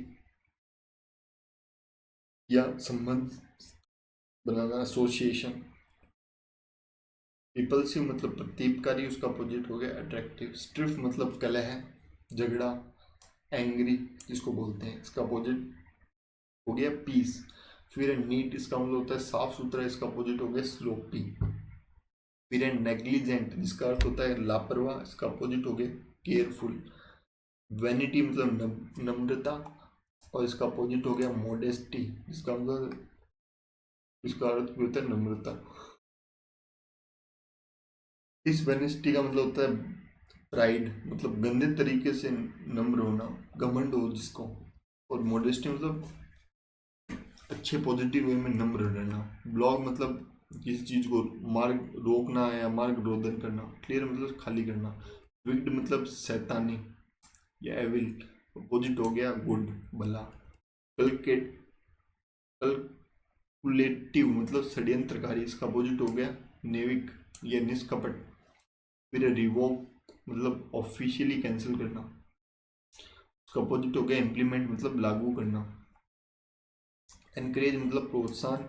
या संबंध बनाना एसोसिएशन। रिपल्सिव मतलब प्रतीपकारी, उसका अपोजिट हो गया अट्रैक्टिव। स्ट्रिफ मतलब कलह झगड़ा एंग्री जिसको बोलते हैं, इसका अपोजिट हो गया पीस। फिर नीट इसका मतलब होता है साफ सुथरा, इसका अपोजिट हो गया स्लोपी। फिर नेग्लिजेंट जिसका अर्थ होता है लापरवाह, इसका अपोजिट हो गया केयरफुल। वैनिटी मतलब नम्रता और इसका अपोजिट हो गया मोडेस्टी, इसका मतलब इसका अर्थ भी होता है नम्रता। इस वेनेस्टी का मतलब होता है प्राइड मतलब गंदे तरीके से नम्र होना, घमंड हो जिसको। और मोडेस्टी मतलब अच्छे पॉजिटिव वे में नम्र रहना। ब्लॉग मतलब किसी चीज को मार्ग रोकना या मार्ग रोधन करना। क्लियर मतलब खाली करना। विक्ड मतलब शैतानी या एविल, अपोजिट हो गया गुड भला। कलकेट कैलकुलेटिव मतलब षड्यंत्रकारी, इसका अपोजिट हो गया नेविक या निष्कपट। फिर रिवोक मतलब ऑफिशियली कैंसिल करना, उसका अपोजिट हो गया इम्प्लीमेंट मतलब लागू करना। एनकरेज मतलब प्रोत्साहन,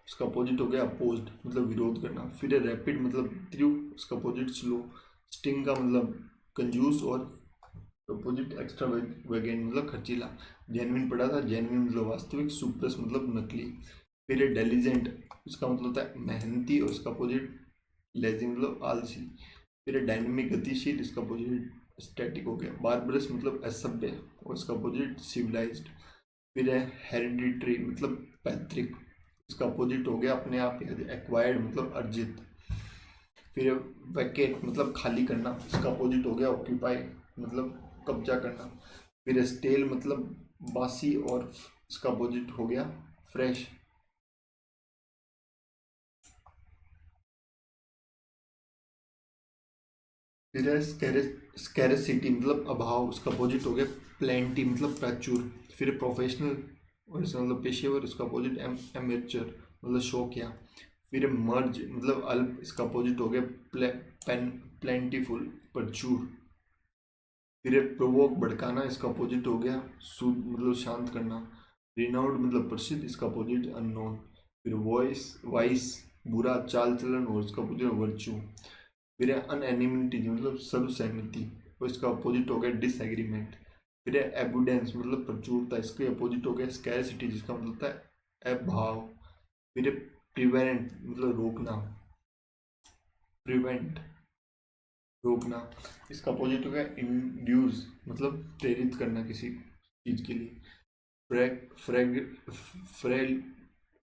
उसका अपोजिट हो गया अपोज्ड मतलब विरोध करना। फिर रैपिड मतलब तीव्र, उसका अपोजिट स्लो। स्टिंग का मतलब कंजूस और अपोजिट एक्स्ट्रा वैगेन मतलब खर्चीला। जेन्युइन पढ़ा था, जेन्युइन मतलब वास्तविक, सुप्रस मतलब नकली। फिर डेलीजेंट, उसका मतलब होता है मेहनती और उसका अपोजिट लेजी मतलब आलसी। फिर डायनेमिक गतिशील, इसका अपोजिट स्टैटिक हो गया। बारबरस मतलब असभ्य और इसका अपोजिट सिविलाइज्ड। फिर हेरिडिटरी मतलब पैतृक, इसका अपोजिट हो गया अपने आप एक्वायर्ड मतलब अर्जित। फिर वैकेट मतलब खाली करना, इसका अपोजिट हो गया ऑक्यूपाई मतलब कब्जा करना। फिर स्टेल मतलब बासी और इसका अपोजिट हो गया फ्रेश। फिर स्कैरसिटी मतलब अभाव, उसका अपोजिट हो गया प्लेंटी मतलब प्रचुर। फिर प्रोफेशनल और इसका मतलब पेशेवर, इसका अपोजिट एमेचर मतलब शौकिया। फिर मर्ज मतलब अल्प, इसका अपोजिट हो गया प्लेंटीफुल प्रचुर। फिर प्रोवोक भड़काना, इसका अपोजिट हो गया सूद मतलब शांत करना। रिनाउड मतलब प्रसिद्ध, इसका अपोजिट अननोन। फिर वॉइस वाइस बुरा चाल चलन और इसका अपोजिट वर्च्यू। फिर अनएनिमिटी मतलब सर्वसहमति और इसका अपोजिट हो गया डिसएग्रीमेंट। फिर एबुडेंस मतलब प्रचुरता, इसके अपोजिट हो गया स्कैरसिटी जिसका मतलब होता है अभाव। फिर प्रिवेंट मतलब रोकना, प्रिवेंट रोकना, इसका अपोजिट हो गया इंड्यूस मतलब प्रेरित करना किसी चीज के लिए। फ्रैग फ्रैग फ्रेल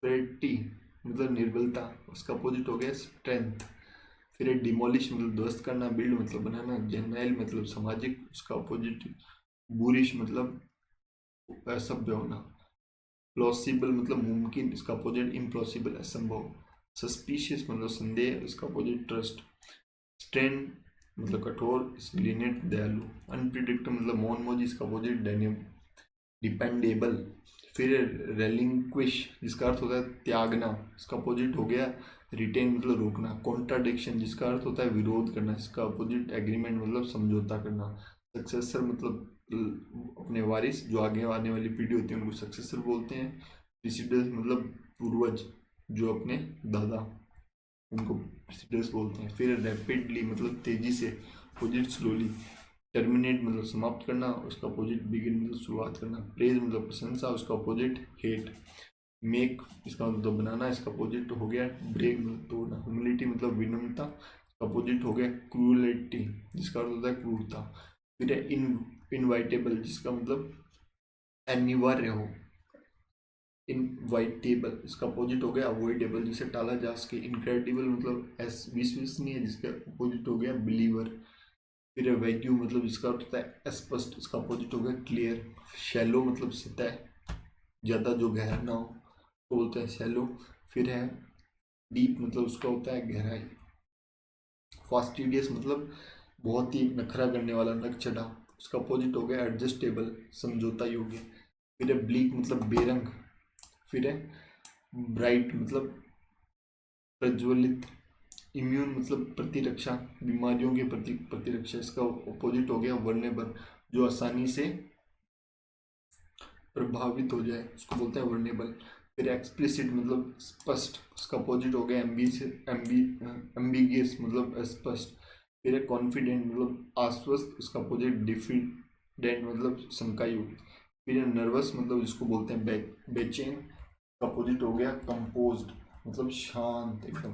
फ्रेटी मतलब निर्बलता, उसका अपोजिट हो गया स्ट्रेंथ। फिर डिमोलिश मतलब ध्वस्त करना, बिल्ड मतलब बनाना। जेनाइल मतलब सामाजिक, उसका अपोजिट बुरिश मतलब असभ्य होना। प्लॉसिबल मतलब मुमकिन, इसका अपोजिट इम्पॉसिबल असंभव। सस्पिशियस मतलब संदेह, इसका अपोजिट ट्रस्ट। स्ट्रेन मतलब कठोर, लीनियंट दयालु। अनप्रिडिक्टेबल मतलब मौन मोजी, इसका अपोजिट डिपेंडेबल। फिर रेलिंक्विश जिसका अर्थ होता है त्यागना, इसका अपोजिट हो गया रिटेन मतलब रोकना। कॉन्ट्राडिक्शन जिसका अर्थ होता है विरोध करना, इसका अपोजिट एग्रीमेंट मतलब समझौता करना। सक्सेसर मतलब अपने वारिस, जो आगे आने वाली पीढ़ी होती है उनको सक्सेसर बोलते हैं। प्रेसिडेंस मतलब पूर्वज, जो अपने दादा, उनको प्रेसिडेंस बोलते हैं। फिर रैपिडली मतलब तेजी से, अपोजिट स्लोली। टर्मिनेट मतलब समाप्त करना, उसका अपोजिट बिगिन मतलब शुरुआत करना। प्रेज मतलब प्रशंसा, उसका अपोजिट हेट। मेक इसका मतलब बनाना, इसका अपोजिट हो गया ब्रेक मतलब तोड़ना। ह्यूमिलिटी मतलब विनम्रता, इसका अपोजिट हो गया क्रूरलिटी, जिसका अर्थ होता है क्रूरता। फिर है इनवाइटेबल, जिसका मतलब अनिवार्य हो। इनवाइटेबल इसका अपोजिट हो गया अवॉइडेबल, जिसे टाला जा सके। इनक्रेडिबल मतलब विश्वसनीय, जिसका अपोजिट हो गया बिलीवर। फिर है वैग्यू मतलब जिसका अर्थ होता है अस्पष्ट, इसका अपोजिट हो गया क्लियर। शैलो मतलब सतह, ज़्यादा जो गहरा ना हो तो बोलते हैं शैलो। फिर है डीप मतलब उसका होता है गहराई। फास्टिडियस मतलब बहुत ही नखरा करने वाला, नक चढ़ा, उसका अपोजिट हो गया एडजस्टेबल, समझौता योग्य। फिर है ब्लीक मतलब बेरंग। फिर है ब्राइट मतलब प्रज्वलित। इम्यून मतलब प्रतिरक्षा, बीमारियों के प्रति प्रतिरक्षा, इसका अपोजिट हो गया वर्नेबल, जो आसानी से प्रभावित हो जाए उसको बोलते हैं वर्नेबल। फिर एक्सप्लिसिट मतलब स्पष्ट, उसका अपोजिट हो गया एम्बिगियस मतलब अस्पष्ट। फिर है कॉन्फिडेंट मतलब आश्वस्त, उसका अपोजिट डिफिडेंट मतलब शंका युक्त। फिर है नर्वस मतलब जिसको बोलते हैं बेचैन, का अपोजिट हो गया कंपोज्ड मतलब शांत एकदम।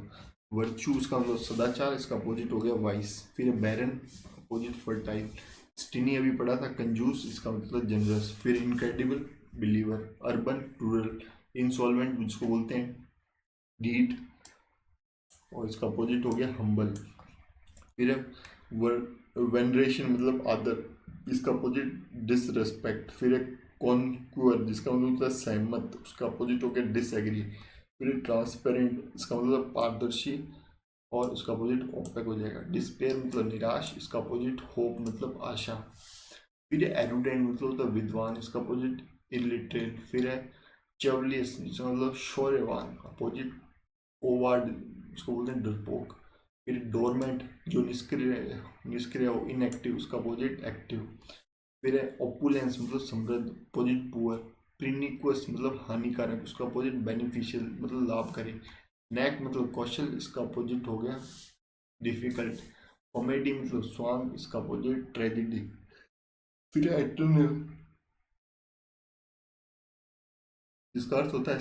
वर्चू उसका मतलब सदाचार, इसका अपोजिट हो गया वाइस। फिर बैरन अपोजिट फर्टाइल। स्टिनी अभी पढ़ा था कंजूस, इसका मतलब जनरस। फिर incredible believer. Urban rural. Insolvent जिसको बोलते हैं डीट, और इसका अपोजिट हो गया हम्बल। फिर वेनरेशन मतलब आदर, इसका अपोजिट डिसरेस्पेक्ट। फिर एक कॉन्क्यूअर जिसका मतलब होता है सहमत, उसका अपोजिट हो गया डिसएग्री। फिर ट्रांसपेरेंट इसका मतलब पारदर्शी, और उसका अपोजिट ओपेक हो जाएगा। डिस्पेयर मतलब निराश, इसका अपोजिट होप मतलब आशा। फिर एरुडेंट मतलब होता है विद्वान, इसका अपोजिट इलिटरेट। फिर है चवलियस जिसका मतलब शौर्यवान, अपोजिट कोवार्ड, इसको बोलते हैं डरपोक। फिर डोरमेंट जो निष्क्रिय निष्क्रिय हो, इनएक्टिव, उसका अपोजिट एक्टिव। फिर है ओपुलेंस मतलब समृद्ध, अपोजिट पुअर। प्रीनिक्वस मतलब हानिकारक, उसका अपोजिट बेनिफिशियल मतलब लाभकारी। नेक मतलब कौशल, इसका अपोजिट हो गया डिफिकल्ट। कॉमेडी मतलब स्वांग, इसका अपोजिट ट्रेजिडी। फिर है एटर्नल जिसका अर्थ होता है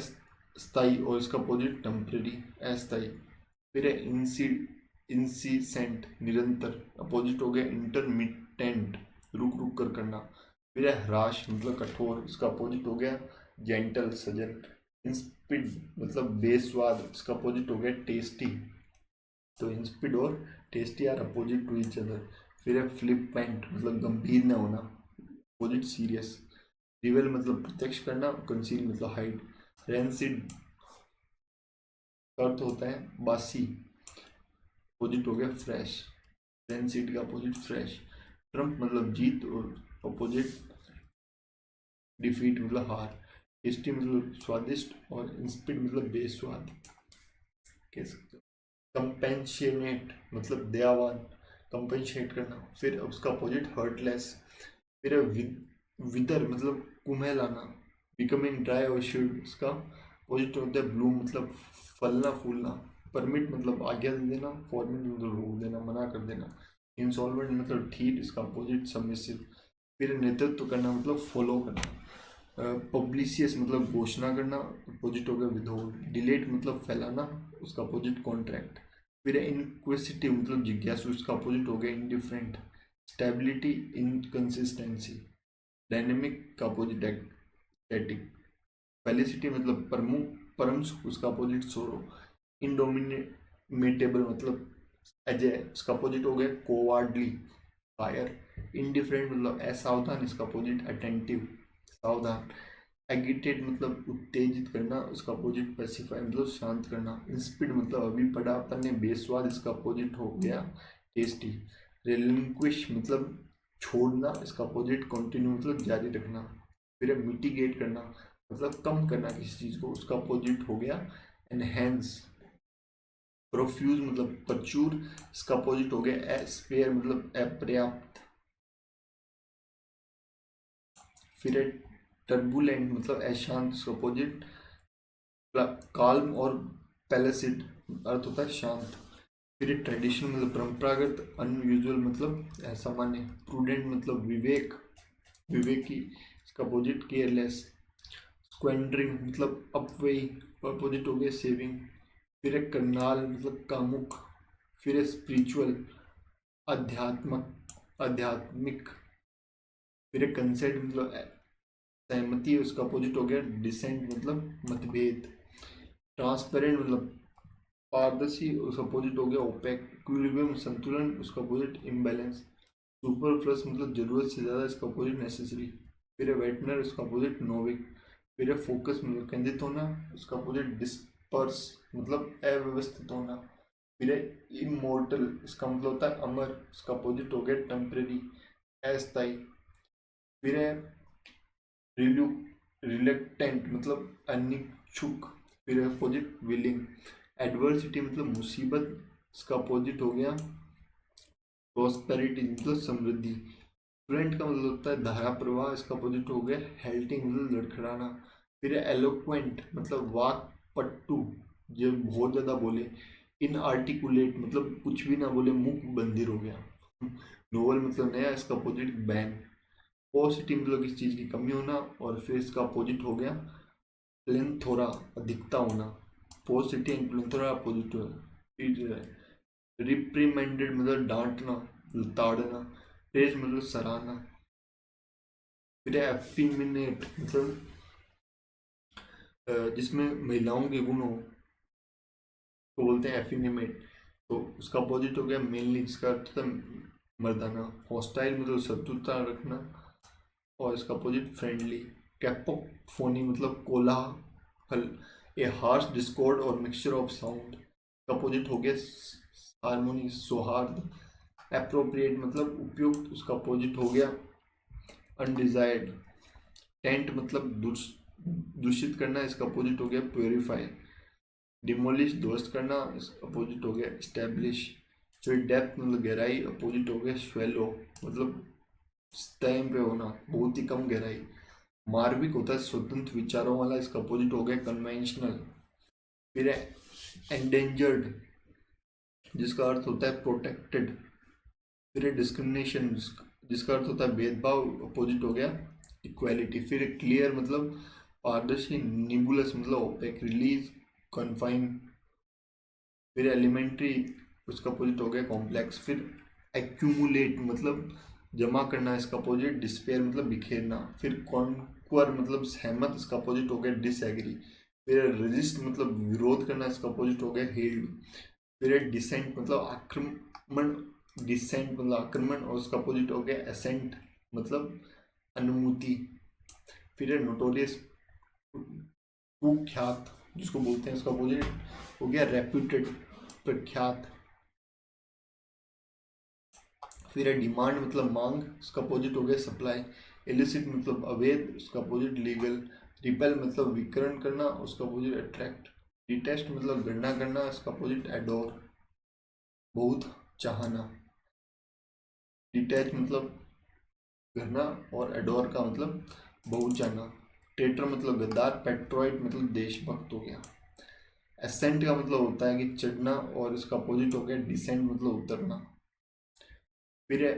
स्थायी, और इसका अपोजिट टेम्परेरी अस्थायी। फिर है इंसिसेंट निरंतर, अपोजिट हो गया इंटरमिटेंट रुक रुक कर करना। फिर है ह्रास मतलब कठोर, इसका अपोजिट हो गया जेंटल सजन। इंस्पिड मतलब बेस्वाद, इसका अपोजिट हो गया टेस्टी। तो इंस्पिड और tasty are opposite to each other. फिर है फ्लिपेंट मतलब गंभीर न होना, अपोजिट सीरियस। रिवेल मतलब प्रत्यक्ष करना, कंसील मतलब हाइड। रेंसिड का अर्थ होता है बासी, अपोजिट हो गया फ्रेश। रेंसिड का अपोजिट फ्रेश। ट्रम्प मतलब जीत, और अपोजिट डिफीट मतलब हार। टेस्टी मतलब स्वादिष्ट, और इंस्पिड मतलब बेस्वाद कह सकते हो। कंपेंशनेट मतलब दयावान, कंपेंशेट करना। फिर उसका अपोजिट हर्टलेस। फिर विदर मतलब कुम्हलाना, बिकमिंग ड्राई और शिल्ड, उसका अपोजिट होता है ब्लूम मतलब फलना फूलना। परमिट मतलब आज्ञा दे देना, फॉरमिट मतलब रोक देना, मना कर देना। इंसॉल्वेंट मतलब ठीक, इसका अपोजिट सबमिसिव। फिर नेतृत्व करना मतलब फॉलो करना। पब्लिशियस मतलब घोषणा करना, अपोजिट हो गया विदहोल्ड। डिलेट मतलब फैलाना, उसका अपोजिट कॉन्ट्रैक्ट। फिर इनक्विसिटिव मतलब जिज्ञासु, उसका अपोजिट हो गया इंडिफरेंट। Stability inconsistency. डायनेमिक का अपोजिट स्टैटिक। फेलिसिटी मतलब प्रमुख परम सुख, उसका अपोजिट सोरो। इंडोमिनेटेबल मतलब अजय, उसका अपोजिट हो गया कोवार्डली फायर। इनडिफरेंट मतलब असावधान, इसका अपोजिट अटेंटिव सावधान। एगिटेट मतलब उत्तेजित करना, उसका अपोजिट पैसिफाई मतलब शांत करना। इंस्पिड मतलब अभी पढ़ा अपन ने बेस्वाद, इसका अपोजिट हो गया टेस्टी। रेलिंक्विश मतलब छोड़ना, इसका अपोजिट कंटिन्यू मतलब जारी रखना। फिर मिटिगेट करना, मतलब कम करना किसी चीज को, उसका अपोजिट हो गया एनहेंस। प्रोफ्यूज मतलब प्रचुर, इसका अपोजिट हो गया स्पेयर मतलब अपर्याप्त। फिर है टर्बुलेंट मतलब अशांत, इसका अपोजिट काल्म और पैलेसिड अर्थ होता है शांत। फिर ट्रेडिशनल मतलब परंपरागत, अनयूजुअल मतलब असामान्य, प्रूडेंट मतलब विवेक विवेकी, इसका अपोजिट केयरलेस। स्क्वेंडरिंग मतलब अपव्ययी, अपोजिट हो गया सेविंग। फिर एक करनाल मतलब कामुक। फिर है स्पिरिचुअल आध्यात्मक आध्यात्मिक। फिर एक कंसेंट मतलब सहमति, उसका अपोजिट हो गया डिसेंट मतलब मतभेद। ट्रांसपेरेंट मतलब पारदर्शी, उसका अपोजिट हो गया ओपेक। इक्विलिब्रियम संतुलन, उसका अपोजिट इम्बैलेंस। सुपरफ्लस मतलब जरूरत से ज्यादा, इसका अपोजिट नेसेसरी। फिर है वेटनर, उसका अपोजिट नोविक। फिर है फोकस मतलब केंद्रित होना, उसका अपोजिट डिस्पर्स मतलब अव्यवस्थित होना। फिर है इमोर्टल, इसका मतलब होता है अमर, इसका अपोजिट हो गया टेम्परेरी अस्थायी। फिर है रिल्यू रिलेक्टेंट मतलब अनिच्छुक। फिर अपोजिट विलिंग। एडवर्सिटी मतलब मुसीबत, इसका अपोजिट हो गया प्रोस्पेरिटी मतलब समृद्धि। फ्लुएंट का मतलब होता है धारा प्रवाह, इसका अपोजिट हो गया हेल्टिंग मतलब लड़खड़ाना। फिर एलोक्वेंट मतलब वाक पट्टू, जो बहुत ज्यादा बोले। इनआर्टिकुलेट मतलब कुछ भी ना बोले, मुख बंदिर हो गया। नोवल मतलब नया, इसका अपोजिट बैन। पॉजिटिव मतलब किसी चीज की कमी होना, और फिर इसका अपोजिट हो गया प्लेंथोरा अधिकता होना। पॉजिटिव एंड प्लेंथोरा अपोजिट है। रिप्रीमेंडेड मतलब डांटना ताड़ना। प्रेज मतलब सराहना। फिर एफिमिनेट मतलब जिसमें महिलाओं के गुण हो तो बोलते हैं एफिनिमेट। तो उसका अपोजिट हो गया मेनली, जिसका अर्थ था मर्दाना। हॉस्टाइल मतलब शत्रुता रखना, और इसका अपोजिट फ्रेंडली। कैपोफोनी मतलब कोलाहल, ए हार्श डिस्कॉर्ड और मिक्सचर ऑफ साउंड। अपोजिट हो गया हारमोनी सौहार्द। अप्रोप्रिएट मतलब उपयुक्त, उसका अपोजिट हो गया अनडिजायर्ड। टेंट मतलब दूषित करना, इसका अपोजिट हो गया प्योरीफाई। डिमोलिश ध्वस्त करना, इसका अपोजिट हो गया स्टैब्लिश। फिर डेप्थ मतलब गहराई, अपोजिट हो गया स्वेलो मतलब टाइम पे होना, बहुत ही कम गहराई। मार्मिक होता है स्वतंत्र विचारों वाला, इसका अपोजिट हो गया कन्वेंशनल। फिर है एंडेंजर्ड, जिसका अर्थ होता है प्रोटेक्टेड। फिर है डिस्क्रिमिनेशन, जिसका अर्थ होता है भेदभाव, अपोजिट हो गया इक्वालिटी। फिर क्लियर मतलब पारदर्शी। निबुलस मतलब ओपेक, रिलीज कन्फाइन। फिर एलिमेंट्री, उसका अपोजिट हो गया कॉम्प्लेक्स। फिर एक्यूमुलेट मतलब जमा करना, इसका अपोजिट डिस्पेयर मतलब बिखेरना। फिर कॉन्क्वर मतलब सहमत, इसका अपोजिट हो गया डिसएग्री। फिर रेजिस्ट मतलब विरोध करना, इसका अपोजिट हो गया हेल्ड। फिर डिसेंट मतलब आक्रमण, डिसेंट मतलब आक्रमण, और उसका अपोजिट हो गया एसेंट मतलब अनुमति। फिर नोटोरियस कुख्यात, जिसको बोलते हैं, उसका अपोजिट हो गया रेप्यूटेड प्रख्यात। फिर है डिमांड मतलब मांग, इसका अपोजिट हो गया सप्लाई। इलिसिट मतलब अवैध, उसका अपोजिट लीगल। रिपेल मतलब विकर्ण करना, उसका अपोजिट अट्रैक्ट। डिटेस्ट मतलब गणना करना, इसका अपोजिट एडोर बहुत चाहना। डिटैच मतलब घरना, और एडोर का मतलब बहुत चाहना। ट्रेटर मतलब गद्दार। पेट्रोइट मतलब देशभक्त हो गया। एसेंट का मतलब होता है कि चढ़ना, और इसका अपोजिट हो गया डिसेंट मतलब उतरना। फिर है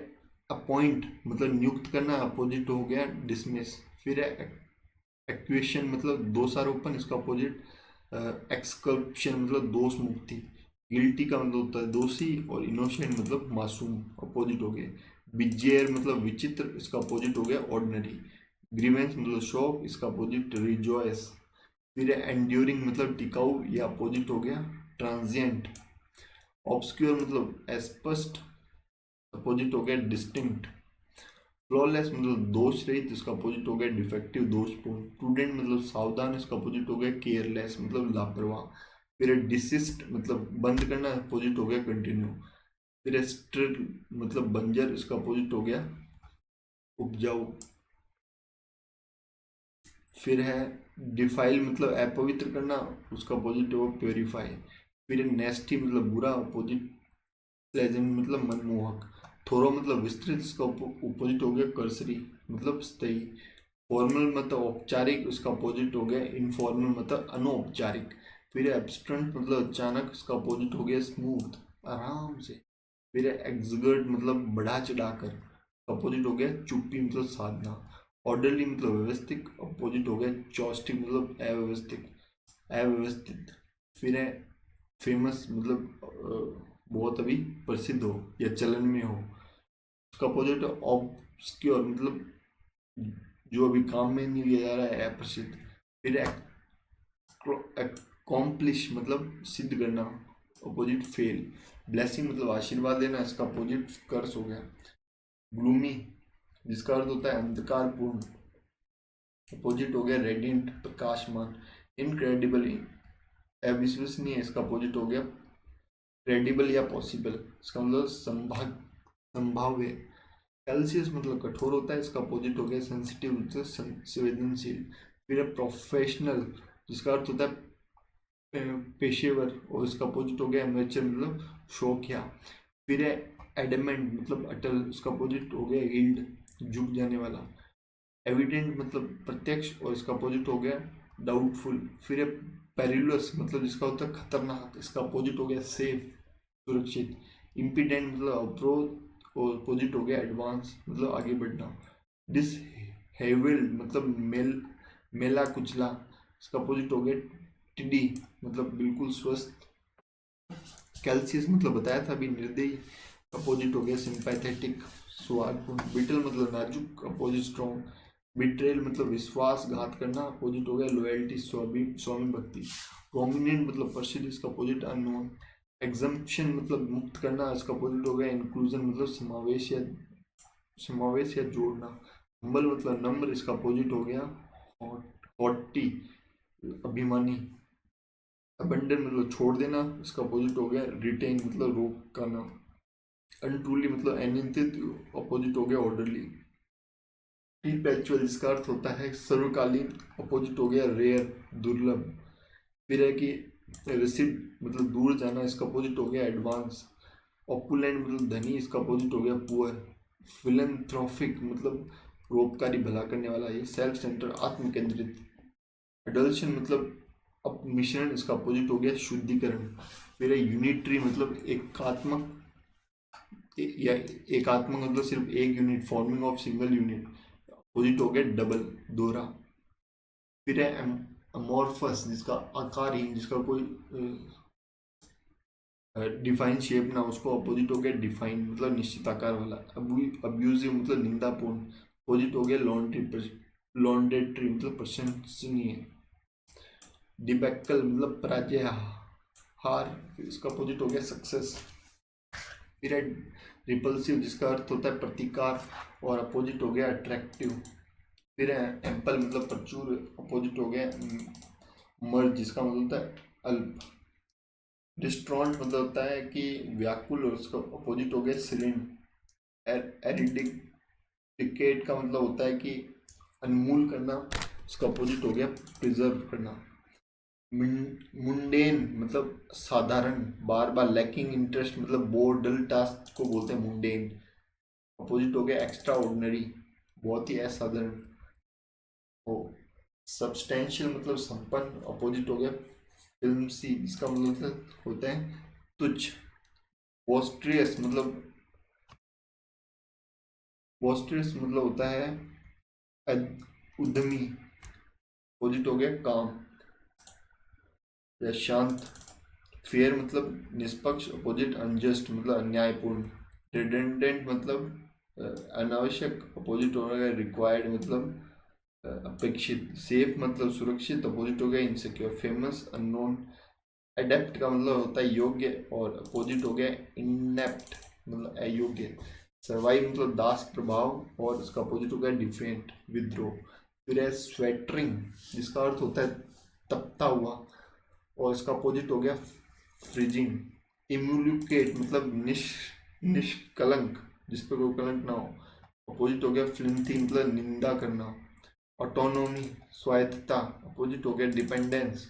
अपॉइंट मतलब नियुक्त करना, अपोजिट हो गया डिसमिस। फिर है एक्वेशन मतलब दोषारोपण, इसका अपोजिट एक्सकल्पशन मतलब दोष मुक्ति। गिल्टी का मतलब होता है दोषी, और इनोसेंट मतलब मासूम, अपोजिट हो गए। बिजेयर मतलब विचित्र, इसका अपोजिट हो गया ऑर्डिनरी। ग्रीवेंस मतलब शोक, इसका अपोजिट रिजॉयस। फिर एंड्यूरिंग मतलब टिकाऊ, या अपोजिट हो गया ट्रांजिएंट। ऑब्सक्योर मतलब अस्पष्ट, अपोजिट हो गया डिस्टिंक्ट। फ्लॉलेस मतलब दोष रहित, इसका अपोजिट हो गया डिफेक्टिव दोषपूर्ण। प्रूडेंट मतलब सावधान, इसका अपोजिट हो गया केयरलेस मतलब लापरवाह। फिर डिसिस्ट मतलब बंद करना, अपोजिट हो गया कंटिन्यू। फिर स्टिल मतलब बंजर, इसका अपोजिट हो गया उपजाऊ। फिर है डिफाइल मतलब अपवित्र करना, उसका अपोजिट होगा प्योरीफाई। फिर नेस्टी मतलब बुरा, अपोजिट प्लेजेंट मतलब मनमोहक। थोरो मतलब विस्तृत, इसका अपोजिट हो गया कर्सरी मतलब स्थायी। फॉर्मल मतलब औपचारिक, उसका अपोजिट हो गया इनफॉर्मल मतलब अनौपचारिक। फिर एब्स्ट्रेंट मतलब अचानक, इसका अपोजिट हो गया स्मूथ आराम से। फिर एग्जगर्ट मतलब बढ़ा चढ़ाकर, अपोजिट हो गया चुप्पी मतलब साधना। ऑर्डरली मतलब व्यवस्थित, अपोजिट हो गया चॉस्टिक मतलब अव्यवस्थित अव्यवस्थित। फिर है फेमस मतलब बहुत अभी प्रसिद्ध हो या चलन में हो। उसका अपोजिट ऑब्सक्योर मतलब जो अभी काम में नहीं लिया जा रहा है, अप्रसिद्ध। फिर अकॉम्प्लिश मतलब सिद्ध करना, अपोजिट फेल। ब्लेसिंग मतलब आशीर्वाद देना, इसका अपोजिट कर्स हो गया। ग्लूमी जिसका अर्थ होता है अंधकारपूर्ण, अपोजिट हो गया रेडियंट प्रकाशमान। इनक्रेडिबल अविश्वसनीय, इसका अपोजिट हो गया क्रेडिबल या पॉसिबल, इसका मतलब संभाव्य। कैल्सियस मतलब कठोर होता है, इसका अपोजिट हो गया सेंसिटिव मतलब संवेदनशील। फिर है प्रोफेशनल जिसका अर्थ होता है पेशेवर, और इसका अपोजिट हो गया एमेचर मतलब शौकिया। फिर है एडमेंट मतलब अटल, इसका अपोजिट हो गया हील्ड झुक जाने वाला। एविडेंट मतलब प्रत्यक्ष, और इसका अपोजिट हो गया डाउटफुल। फिर है पेरिलस मतलब जिसका होता है खतरनाक, इसका अपोजिट हो गया सेफ सुरक्षित। इम्पीडेंट मतलब अवरोध, और अपोजिट हो गया एडवांस मतलब आगे बढ़ना। डिसहेबल्ड मतलब मेला कुचला, इसका अपोजिट हो गया टिडी मतलब बिल्कुल स्वस्थ। कैल्सियस मतलब बताया था अभी निर्दयी, अपोजिट हो गया सिंपैथेटिक स्वादपूर्ण। बिटल मतलब नाजुक, अपोजिट स्ट्रॉन्ग। बिट्रेल मतलब विश्वासघात करना, अपोजिट हो गया लॉयल्टी स्वामी स्वामी भक्ति। प्रोमिनेंट मतलब प्रसिद्ध, इसका अपोजिट अननोन। एग्जम्पशन मतलब मुक्त करना, इसका अपोजिट हो गया इंक्लूजन मतलब समावेश या जोड़ना। हम्बल मतलब नम्र, इसका अपोजिट हो गया हॉटी अभिमानी। अबंडन मतलब छोड़ देना, इसका अपोजिट हो गया रिटेन मतलब रोक करना। अनट्रूली मतलब अनियंत्रित, अपोजिट हो गया ऑर्डरली। परपेचुअल जिसका अर्थ होता है सर्वकालीन, अपोजिट हो गया रेयर दुर्लभ। फिर है कि रिसीड मतलब दूर जाना, इसका अपोजिट हो गया एडवांस। ऑपुलेंट मतलब धनी, इसका अपोजिट हो गया पुअर। फिलेंथ्रोपिक मतलब परोपकारी भला करने वाला, ये सेल्फ सेंटर आत्म केंद्रित। अडल्शन मतलब अब मिश्रण, इसका अपोजिट हो गया शुद्धिकरण। फिर है यूनिटरी मतलब या एकात्मक मतलब सिर्फ एक unit, forming of single unit, opposite हो गया डबल दोहरा। फिर है अमोर्फस जिसका आकारहीन, जिसका कोई डिफाइन शेप ना, उसको अपोजिट हो गया डिफाइन मतलब निश्चित आकार वाला। अब्यूजिव मतलब निंदापूर्ण, अपोजिट हो गया लॉन्डेटरी मतलब प्रशंसनीय। डिबैकल मतलब पराजय हार, इसका अपोजिट हो गया सक्सेस। फिर है रिपल्सिव जिसका अर्थ होता है प्रतिकार, और अपोजिट हो गया अट्रैक्टिव। फिर है एम्पल मतलब प्रचुर, अपोजिट हो गया मर्ज जिसका मतलब होता है अल्प। डिस्ट्रॉन्ट मतलब होता है कि व्याकुल, और उसका अपोजिट हो गया सिरिन। एरिडिकेट का मतलब होता है कि अनमूल करना, उसका अपोजिट हो गया प्रिजर्व करना। मुंडेन मतलब साधारण, बार बार लैकिंग इंटरेस्ट मतलब बोर डल टास्क को बोलते हैं मुंडेन, अपोजिट हो गया एक्स्ट्रा ऑर्डिनरी, बहुत ही असाधारण हो। सब्सटेंशियल मतलब संपन्न, अपोजिट हो गया फिल्म सी, इसका मतलब होता है तुच्छ। बोस्ट्रियस मतलब होता है उद्यमी, अपोजिट हो गया काम या शांत। फेयर मतलब निष्पक्ष, अपोजिट अनजस्ट मतलब अन्यायपूर्ण। रिडेंडेंट मतलब अनावश्यक, अपोजिट हो गया रिक्वायर्ड मतलब अपेक्षित। सेफ मतलब सुरक्षित, अपोजिट हो गया इनसिक्योर। Famous unknown. एडेप्ट का मतलब होता है योग्य, और अपोजिट हो गया इनेप्ट मतलब अयोग्य। सर्वाइव मतलब दास प्रभाव, और इसका अपोजिट हो गया डिफेंट विद्रोह। फिर है स्वेटरिंग जिसका अर्थ होता है तपता हुआ, और इसका अपोजिट हो गया फ्रिजिंग। इम्यूलिकेट मतलब निष्कलंक, जिस पर कोई कलंक ना हो, अपोजिट हो गया फ्लिंथी मतलब निंदा करना। ऑटोनोमी स्वायत्तता, अपोजिट हो गया डिपेंडेंस।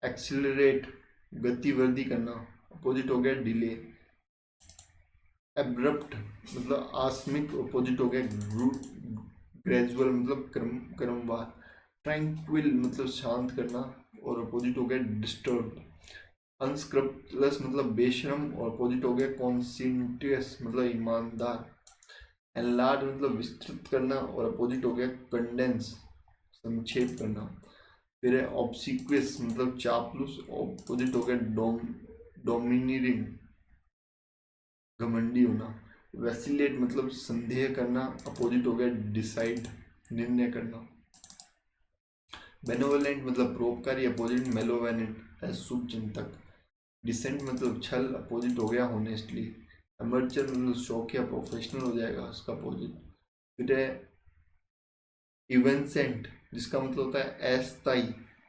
एक्सिलरेट गतिवर्धी करना, अपोजिट हो गया डिले। एब्रप्ट मतलब आकस्मिक, अपोजिट हो गया ग्रेजुअल मतलब क्रमवार। ट्रैंक्विल मतलब शांत करना और अपोजिट हो गया डिस्टर्ब। अनस्क्रप्टलेस मतलब बेशरम और अपोजिट हो गया कॉन्सिंटियस मतलब ईमानदार। एनलार्ज मतलब विस्तृत करना और अपोजिट हो गया कंडेंस संक्षेप करना। फिर है ऑब्सिक्वियस मतलब चापलूस, ऑपोजिट हो गया डोमिनियरिंग घमंडी होना। वैसिलेट मतलब संदेह करना, अपोजिट हो गया डिसाइड निर्णय करना। बेनोवलेंट मतलब परोपकारी, अपोजिट मेलोवेनेंट है शुभ चिंतक। डिसेंट मतलब छल, अपोजिट हो गया होनेस्टली। एमर्चर मतलब शौकिया प्रोफेशनल हो जाएगा इसका अपोजिट। फिर है इवेंसेंट जिसका मतलब होता है अस्थाई,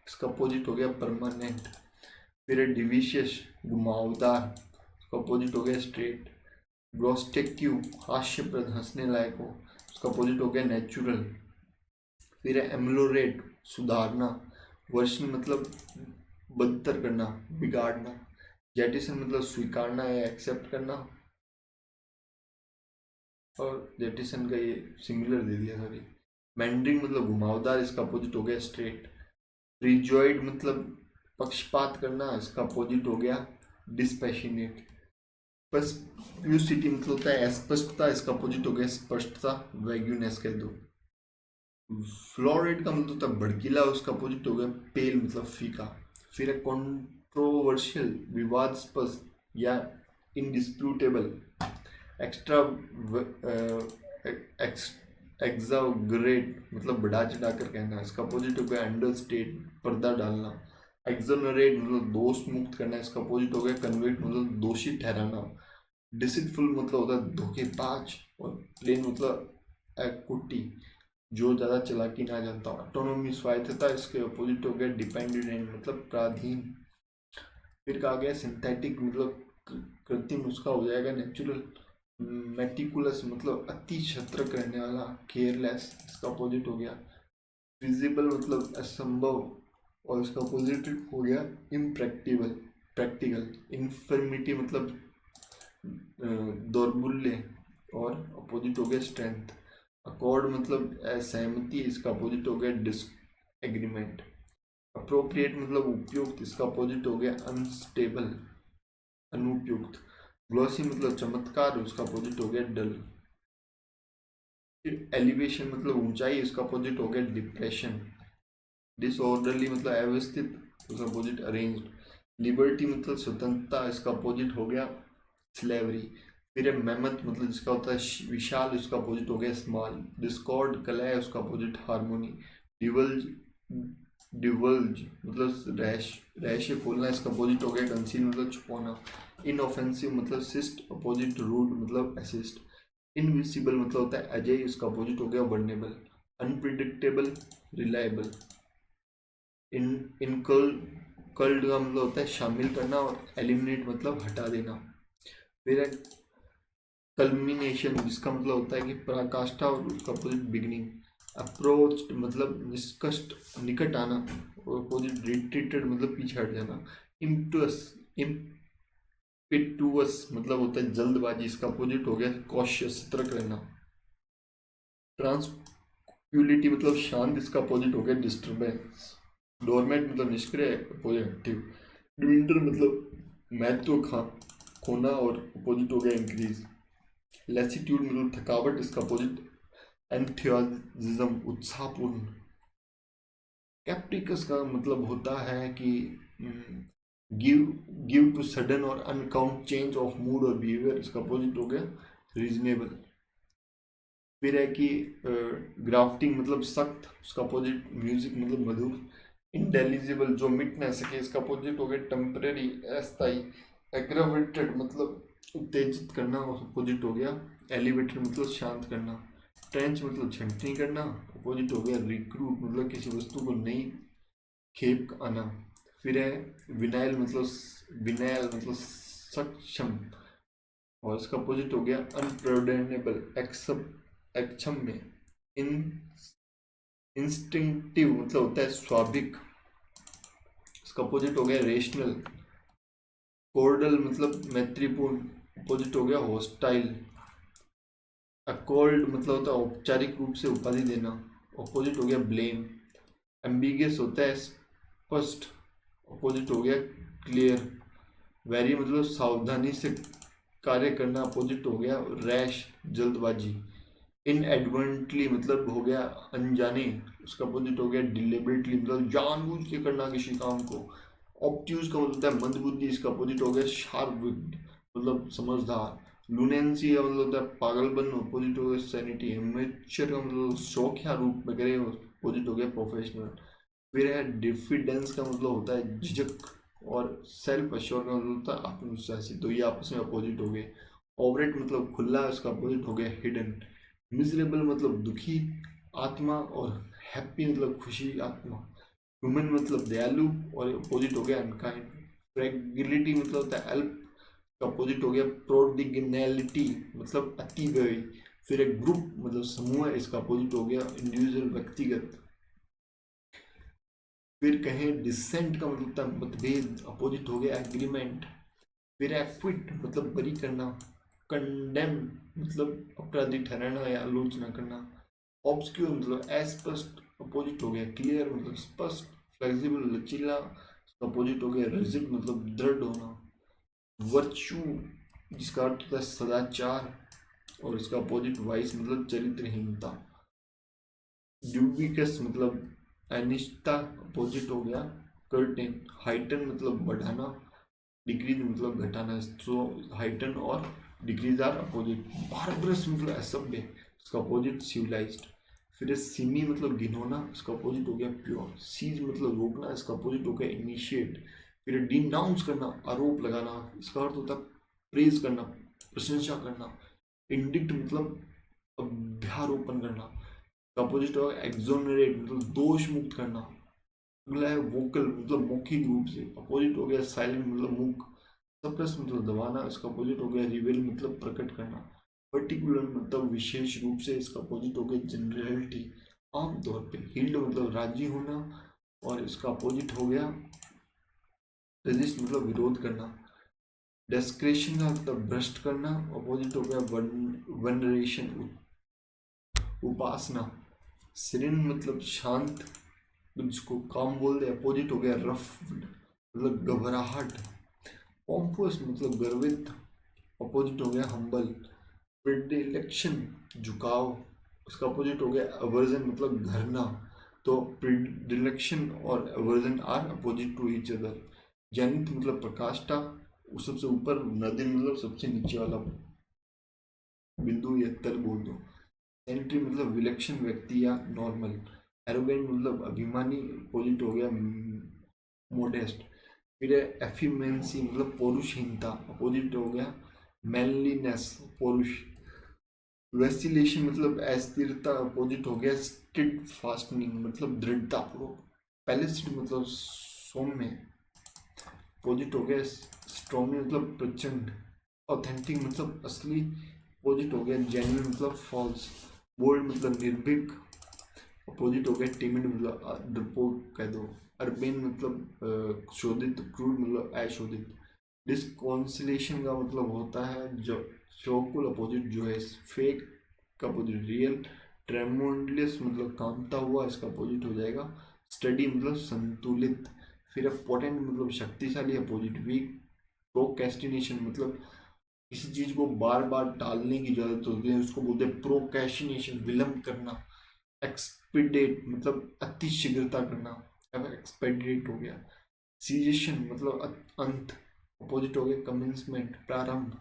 इसका अपोजिट हो गया परमानेंट। फिर है डिविशियस घुमावदार, इसका अपोजिट हो गया स्ट्रेट। ग्रोस्टेक्यू हास्यप्रद हंसने लायक हो, उसका अपोजिट हो गया नेचुरल। फिर है एमलोरेट सुधारना, वर्षन मतलब बदतर करना बिगाड़ना। जेटिसन मतलब स्वीकारना या एक्सेप्ट करना, और जेटिसन का ये सिंगुलर दे दिया सॉरी। मैंड्रिंग मतलब घुमावदार, इसका अपोजिट हो गया स्ट्रेट। रिजॉइड मतलब पक्षपात करना, इसका अपोजिट हो गया डिस्पैशनेट। स्पष्ट मतलब होता है अस्पष्टता, इसका अपोजिट हो गया स्पष्टता, वैग्यूनेस कह दो। फ्लोराइड का मतलब होता है भड़कीला, उसका अपोजिट हो गया पेल मतलब फीका। फिर है कंट्रोवर्शियल विवादास्पद या इनडिस्प्यूटेबल। एक्स्ट्रा एग्जागरेट मतलब बढ़ा चढ़ा कर कहना, इसका अपोजिट हो गया अंडरस्टेट पर्दा डालना। एक्सोनरेट मतलब दोष मुक्त करना, इसका अपोजिट हो गया कन्विक्ट मतलब दोषी ठहराना। डिसिटफुल मतलब होता है धोखेबाज, और प्लेन मतलब कुट्टी जो ज़्यादा चालाकी ना जानता हो। ऑटोनोमी स्वायत्तता, इसके अपोजिट हो गया डिपेंडेंट मतलब पराधीन। फिर कहा गया सिंथेटिक मतलब कृत्रिम, उसका हो जाएगा नेचुरल। मेटिकुलस मतलब अति सतर्क रहने वाला, केयरलेस, इसका अपोजिट हो गया। फिजिबल मतलब असंभव, और इसका अपोजिट हो गया इम्प्रैक्टिबल प्रैक्टिकल। इन्फर्मिटी मतलब दौर्बल्य, और अपोजिट हो गया स्ट्रेंथ। अकॉर्ड मतलब असहमति, इसका अपोजिट हो गया डिसएग्रीमेंट। अप्रोप्रिएट मतलब उपयुक्त, इसका अपोजिट हो गया अनस्टेबल अनुपयुक्त। ग्लॉसी मतलब चमत्कार, उसका अपोजिट हो गया डल। फिर एलिवेशन मतलब ऊंचाई, इसका अपोजिट हो गया डिप्रेशन। डिसऑर्डरली मतलब अव्यवस्थित, उसका अपोजिट अरेंज्ड। लिबर्टी मतलब स्वतंत्रता, इसका अपोजिट हो गया स्लेवरी। फिर है मेमथ मतलब जिसका होता है विशाल, उसका अपोजिट हो गया स्मॉल। डिस्कॉर्ड कलह, उसका अपोजिट हारमोनी। डिवल्ज डिवल्ज मतलब रहस्य खोलना, इसका अपोजिट हो गया कंसील मतलब छुपाना। इनऑफेंसिव मतलब सिस्ट, अपोजिट रूड मतलब असिस्ट। इनविजिबल मतलब होता है अजय, इसका अपोजिट हो गया vulnerable. Unpredictable reliable. In inclined का मतलब होता है शामिल करना, और एलिमिनेट मतलब हटा देना। फिर है कल्मिनेशन, जिसका मतलब होता है कि पराकाष्ठा, और उसका अपोजिट बिगनिंग। अप्रोच मतलब निष्कष्ट निकट आना, और अपोजिट रिट्रीटेड मतलब पीछे हट जाना। इम्पटस इम्पिटुअस मतलब होता है जल्दबाजी, इसका अपोजिट हो गया कॉशियस सतर्क रहना। ट्रांसक्यूलिटी मतलब शांत, इसका अपोजिट हो गया डिस्टर्बेंस। डोरमेट मतलब निष्क्रिय, अपोजिट एक्टिव। डिविंटर मतलब महत्व खोना, और अपोजिट हो गया इंक्रीज। लेसिट्यूड मतलब थकावट, इसका अपोजिट एंथुसियाज्म उत्साहपूर्ण। कैप्रिकस का मतलब होता है कि गिव गिव टू सडन और अनकाउंट चेंज ऑफ मूड और बिहेवियर, इसका अपोजिट हो गया रीजनेबल। फिर है कि ग्राफ्टिंग मतलब सख्त, उसका अपोजिट म्यूजिक मतलब मधुर। इंटेलिजिबल जो मिट ना सके, इसका अपोजिट हो गया टेम्परेरी अस्थाई। एग्रावेटेड मतलब उत्तेजित करना, और अपोजिट हो गया एलिवेटेड मतलब शांत करना। ट्रेंच मतलब छंटनी करना, अपोजिट हो गया रिक्रूट मतलब किसी वस्तु को नई खेप आना। फिर है विनाइल मतलब सक्षम, और इसका अपोजिट हो गया अनप्रोडेनेबल अक्षम्य। इन इंस्टिंक्टिव मतलब होता है स्वाभाविक, इसका अपोजिट हो गया रेशनल। कोर्डल मतलब मैत्रीपूर्ण, अपोजिट हो गया हॉस्टाइल। अकॉर्ड मतलब होता है औपचारिक रूप से उपाधि देना, अपोजिट हो गया ब्लेम। एम्बिगियस होता है स्पष्ट, अपोजिट हो गया क्लियर। वेरी मतलब सावधानी से कार्य करना, अपोजिट हो गया रैश जल्दबाजी। इनएडवर्टेंटली मतलब हो गया अनजाने, उसका अपोजिट हो गया डिलिबरेटली मतलब जानबूझ के करना किसी काम को। ऑब्ट्यूज का मतलब होता है मंदबुद्धि, इसका अपोजिट हो गया शार्प विट मतलब समझदार। लुनेंसी का मतलब होता है पागलपन, अपोजिट हो गया सैनिटी। एमेच्योर का मतलब शौकिया रूप में करे, अपोजिट हो गया प्रोफेशनल। फिर है डिफिडेंस का मतलब होता है झिझक, और सेल्फ अश्योर का मतलब होता है आत्मविश्वासी। तो ये आपस में अपोजिट हो गए। ओवरेट मतलब खुला, इसका अपोजिट हो गया हिडन। मिजरेबल मतलब दुखी आत्मा, और हैप्पी मतलब खुशी आत्मा। ह्यूमन मतलब दयालु, और अपोजिट हो गया अनकाइंड। फ्रेगिलिटी मतलब होता है अल्प, अपोजिट हो गया प्रोडिगनैलिटी मतलब अति व्यय। फिर एक ग्रुप मतलब समूह है, इसका अपोजिट हो गया इंडिविजुअल व्यक्तिगत। फिर कहें डिसेंट का मतलब होता है मतभेद, अपोजिट हो गया एग्रीमेंट। फिर एक्विट मतलब बरी करना। कंडेम मतलब अपराधी ठहराना या आलोचना करना। ऑब्सक्यूर मतलब अस्पष्ट, अपोजिट हो गया क्लियर मतलब स्पष्ट। फ्लेक्सिबल लचीला, अपोजिट हो गया रिजिड मतलब दृढ़ होना। वर्च्यू जिसका अर्थ होता है सदाचार, और इसका अपोजिट वाइस मतलब चरित्रहीनता। ड्यूबिकस मतलब अनिश्चितता, अपोजिट हो गया कर्टेन। हाइटन मतलब बढ़ाना, डिक्रीज मतलब घटाना। सो हाइटन और डिक्रीज आर अपोजिट। बारबरस मतलब असभ्य, इसका अपोजिट सिविलाइज्ड। फिर सिमी मतलब घिनौना, इसका अपोजिट हो गया प्योर। सीज मतलब रोकना, इसका अपोजिट हो गया इनिशिएट। फिर डिनाउंस करना, आरोप लगाना, इसका अर्थ होता है प्रेज करना, प्रशंसा करना। इंडिक्ट मतलब अभ्यारोपण करना, अपोजिट होगा एक्सोनरेट मतलब दोष मुक्त करना। अगला है वोकल मतलब मौखिक रूप से, अपोजिट हो गया साइलेंट मतलब मूक। सप्रेस मतलब दबाना, इसका अपोजिट हो गया रिवेल मतलब प्रकट करना। पर्टिकुलर मतलब विशेष रूप से, इसका अपोजिट हो गया जनरलिटी आमतौर पे। हील्ड मतलब राजी होना, और इसका अपोजिट हो गया रेजिस्ट मतलब विरोध करना। डेस्क्रेशन का मतलब भ्रष्ट करना, अपोजिट हो गया वनरेशन उपासना। सिरिन मतलब शांत, जिसको काम बोल दे, अपोजिट हो गया रफ मतलब घबराहट। पॉम्पोस मतलब गर्वित, अपोजिट हो गया हम्बल। प्रिडिलेक्शन झुकाव, उसका अपोजिट हो गया अवर्जन मतलब घरना। तो प्रिडिलेक्शन और aversion are opposite to each other. Zenith मतलब प्रकाष्ठा, सबसे ऊपर। नदी मतलब सबसे नीचे वाला बिंदु या तल बोल दो। सेनिटरी मतलब विलक्षण व्यक्ति या नॉर्मल। एरोगेंट मतलब अभिमानी, अपोजिट हो गया मोडेस्ट। फिर एफिमेंसी मतलब पौरुषहीनता, अपोजिट हो गया मैनलीनेस पौरुष। वेस्टिलेशन मतलब अस्थिरता, अपोजिट हो गया स्टिड फास्टनिंग मतलब दृढ़ता पूर्वक। पैलेसिड मतलब सौम्य, अपोजिट हो गया स्ट्रॉमी मतलब प्रचंड। ऑथेंटिक मतलब असली, अपोजिट हो गया जेन्युइन मतलब फॉल्स। बोल्ड मतलब निर्भीक, अपोजिट हो गया टिमिड मतलब डरपोक कह दो। अर्बेन मतलब शोधित। क्रूड मतलब अशोधित। डिस्कॉन्सिलेशन का मतलब होता है जो शोकुल, अपोजिट जो है फेक का अपोजिट रियल। ट्रेमोंडलियस मतलब कामता हुआ, इसका अपोजिट हो जाएगा स्टडी मतलब संतुलित। फिर पोटेंट मतलब शक्तिशाली, अपोजिट वीक। प्रोक्रेस्टिनेशन मतलब किसी चीज को बार बार टालने की जरूरत होती है, उसको बोलते हैं प्रोक्रेस्टिनेशन विलंब करना। एक्सपीडेट मतलब अति शीघ्रता करना, एक्सपेडिएट हो गया। सीजेशन मतलब अंत, अपोजिट हो गया कमेंसमेंट प्रारंभ।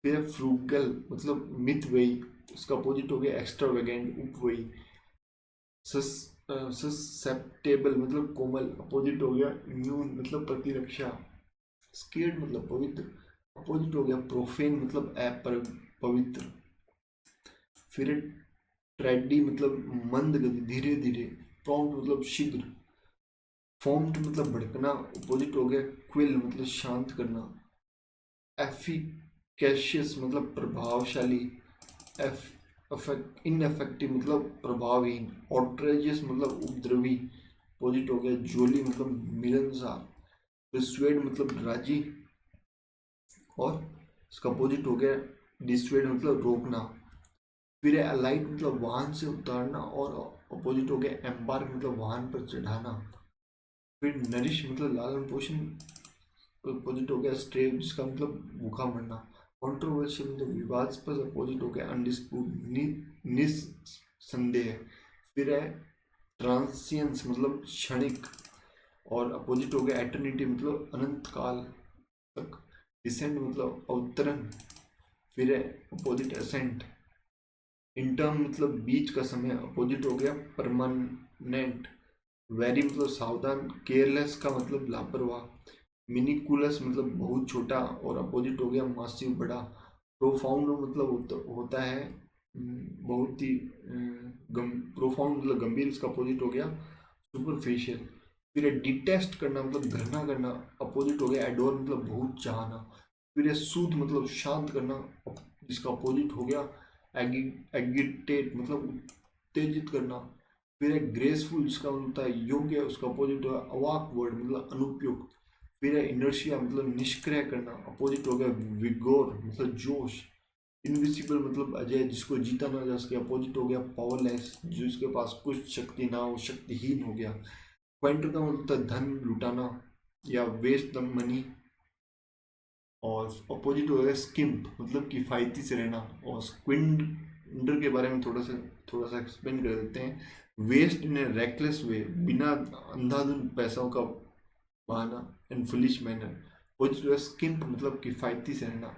फिर फ्रूगल मतलब मितव्ययी, उसका अपोजिट हो गया एक्स्ट्रावेगेंट उपव्ययी। ससेप्टेबल मतलब कोमल, अपोजिट हो गया इम्यून मतलब प्रतिरक्षा। स्केर्ड मतलब पवित्र, अपोजिट हो गया प्रोफेन मतलब पवित्र। फिर ट्रेडी मतलब मंद गति धीरे धीरे। प्रॉम्प्ट मतलब शीघ्र। फॉर्म्ड मतलब भड़कना, अपोजिट हो गया क्विल मतलब शांत करना। एफिकेशियस मतलब प्रभावशाली। इनफेक्टिव मतलब प्रभावहीन, ऑट्रेजियस मतलब उपद्रवी, अपोजिट हो गया जोली मतलब मिलनसार, डिस्वेड मतलब राजी, और इसका अपोजिट हो गया डिस्वेड मतलब रोकना। फिर है अलाइट मतलब वाहन से उतारना, और अपोजिट हो गया एम्बार्क मतलब वाहन पर चढ़ाना। फिर नरिश मतलब लालन पोषण, अपोजिट हो गया स्ट्रे जिसका मतलब भूखा मरना। कंट्रोवर्शियल मतलब विवादास्पद, अपोजिट हो गया अनडिस्प्यूट निस्संदेह। फिर है ट्रांसियंस मतलब क्षणिक, और अपोजिट हो गया एटर्निटी मतलब अनंत काल तक। डिसेंट मतलब अवतरण। फिर है अपोजिट असेंट, इंटर्म मतलब बीच का समय, अपोजिट हो गया परमानेंट। वेरी मतलब सावधान, केयरलेस का मतलब लापरवाह, मिनिकुलस मतलब बहुत छोटा, और अपोजिट हो गया मासिव बड़ा। प्रोफाउंड मतलब होता है बहुत ही प्रोफाउंड मतलब गंभीर, इसका अपोजिट हो गया सुपरफिशियल। फिर डिटेस्ट करना मतलब घृणा करना, अपोजिट हो गया एडोर मतलब बहुत चाहना। फिर सूद मतलब शांत करना, जिसका अपोजिट हो गया एगिटेट मतलब उत्तेजित करना। फिर है ग्रेसफुल जिसका मतलब होता है योग्य, उसका अपोजिट होगा अवाकवर्ड मतलब अनुपयुक्त। फिर है इनर्शिया मतलब निष्क्रिय करना, अपोजिट हो गया विगोर मतलब जोश। इनविजिबल मतलब अजय, जिसको जीता ना जा सके, अपोजिट हो गया पावरलेस, जिसके पास कुछ शक्ति ना हो, शक्तिहीन हो गया। क्वांटर का मतलब होता है धन लुटाना या वेस्ट द मनी, और अपोजिट हो गया स्किम्प मतलब किफ़ायती से रहना। और स्क्विंडर के बारे में थोड़ा सा एक्सप्लेन कर देते हैं। वेस्ट इन ए रेकलेस वे, बिना अंधाधुंध पैसों का बहाना, एंड फुलिश मैनर। अपोजिट हो गया स्किम्प मतलब किफ़ायती से रहना।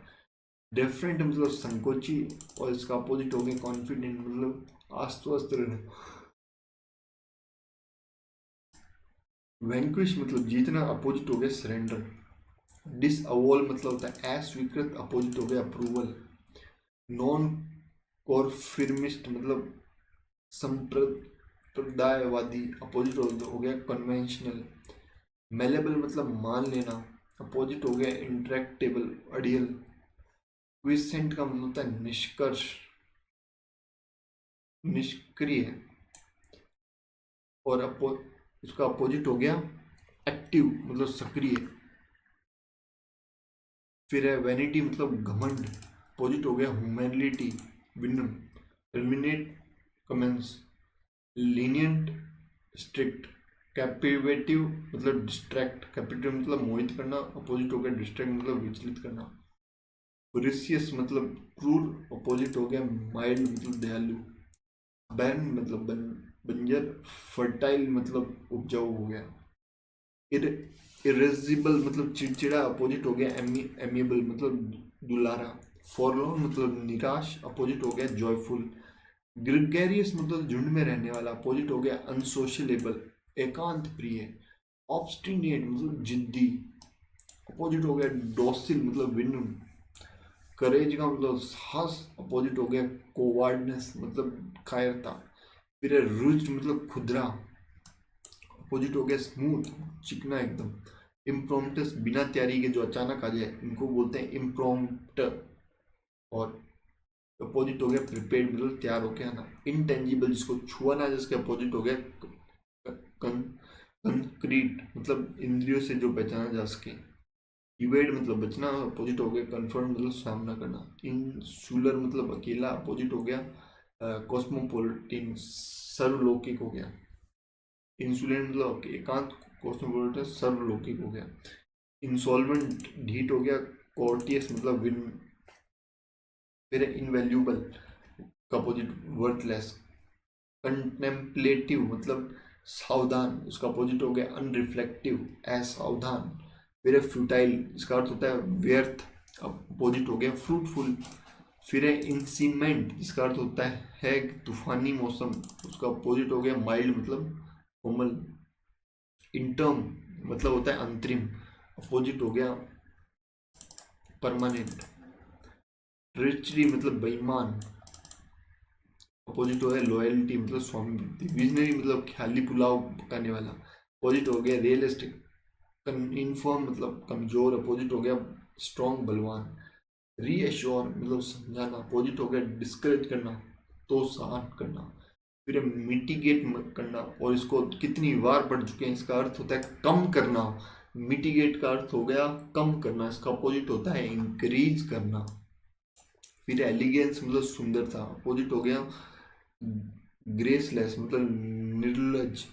डिफरेंट मतलब संकोची, और इसका अपोजिट हो गया कॉन्फिडेंट मतलब आश्वस्त रहना। वैंक्विश मतलब जीतना, अपोजिट हो गया सरेंडर। डिसअवॉल मतलब होता है अस्वीकृत, अपोजिट हो गया अप्रूवल। नॉन कॉन्फर्मिस्ट मतलब संप्रदायवादी, अपोजिट हो गया कन्वेंशनल। मेलेबल मतलब मान लेना, अपोजिट हो गया इंटरेक्टेबल अड़ियल। क्विसेंट का मतलब होता है निष्कर्ष, निष्क्रिय, और उसका अपोजिट हो गया एक्टिव मतलब सक्रिय। फिर है वैनिटी मतलब घमंड, अपोजिट हो गया ह्यूमैनिटी विनम्र। Terminate commence, lenient strict. Captive मतलब डिस्ट्रैक्ट, कैपिटिव मतलब मोहित करना, अपोजिट हो गया डिस्ट्रैक्ट मतलब विचलित करना। पुरिसियस मतलब क्रूर, अपोजिट हो गया माइल्ड मतलब दयालु। बैरन मतलब बंजर, फर्टाइल मतलब उपजाऊ हो गया। इरेजिबल मतलब चिड़चिड़ा, अपोजिट हो गया एमिएबल मतलब दुलारा। फॉरलॉर्न मतलब निराश, अपोजिट हो गया जॉयफुल। ग्रिगेरियस मतलब झुंड में रहने वाला, अपोजिट हो गया अनसोशलेबल एकांत प्रिय। ऑब्स्टिनेट मतलब जिद्दी, अपोजिट हो गया डोसिल मतलब विनम्र। करेज का मतलब साहस, अपोजिट हो गया कोवार्डनेस मतलब कायरता। फिर रुज मतलब खुदरा, अपोजिट हो गया स्मूथ चिकना एकदम। इम्प्रोम्प्टस बिना तैयारी के जो अचानक आ जाए, इनको बोलते हैं इम्प्रोम्प्ट। और अपोजिट हो गया प्रिपेयर्ड मतलब तैयार होके आना। इंटेंजिबल जिसको छुआ ना, जिसके अपोजिट हो गया कंक्रीट मतलब इंद्रियों से जो पहचाना जा सके। इवेड मतलब बचना, अपोजिट हो गया कन्फर्म मतलब सामना करना। इंसुलर मतलब अकेला, अपोजिट हो गया कॉस्मोपोलिटिन सर्वलौकिक हो गया। इंसुलेंट मतलब एकांत, कॉस्मोपोलिटन सर्वलौकिक हो गया। इंसॉल्वेंट ढीठ हो गया, कॉर्टियस मतलब विन। फिर इनवैल्यूबल का अपोजिट वर्थलेस। कंटेम्पलेटिव मतलब सावधान, उसका अपोजिट हो गया अनरिफ्लेक्टिव असावधान। फिर फ्यूटाइल, इसका अर्थ होता है व्यर्थ, अपोजिट हो गया फ्रूटफुल। फिर है इंसीमेंट, जिसका अर्थ होता है तूफानी मौसम, उसका अपोजिट हो गया माइल्ड मतलब कोमल। इंटर्म मतलब होता है अंतरिम, अपोजिट हो गया परमानेंट। ट्रिचरी मतलब बेईमान, अपोजिट हो गया लॉयल्टी मतलब स्वामी। विजनरी मतलब ख्याली पुलाव पकाने वाला, अपोजिट हो गया रियलिस्टिक। इनफॉर्म मतलब कमजोर, अपोजिट हो गया स्ट्रॉन्ग बलवान। रीएश्योर मतलब समझाना, अपोजिट हो गया डिस्करेज करना। तो सहन करना। फिर मिटिगेट मत करना, और इसको कितनी बार पढ़ चुके हैं। इसका अर्थ होता है कम करना। मिटिगेट का अर्थ हो गया कम करना, इसका अपोजिट होता है इंक्रीज करना। फिर एलिगेंस मतलब सुंदरता, अपोजिट हो गया ग्रेसलेस मतलब निर्लज।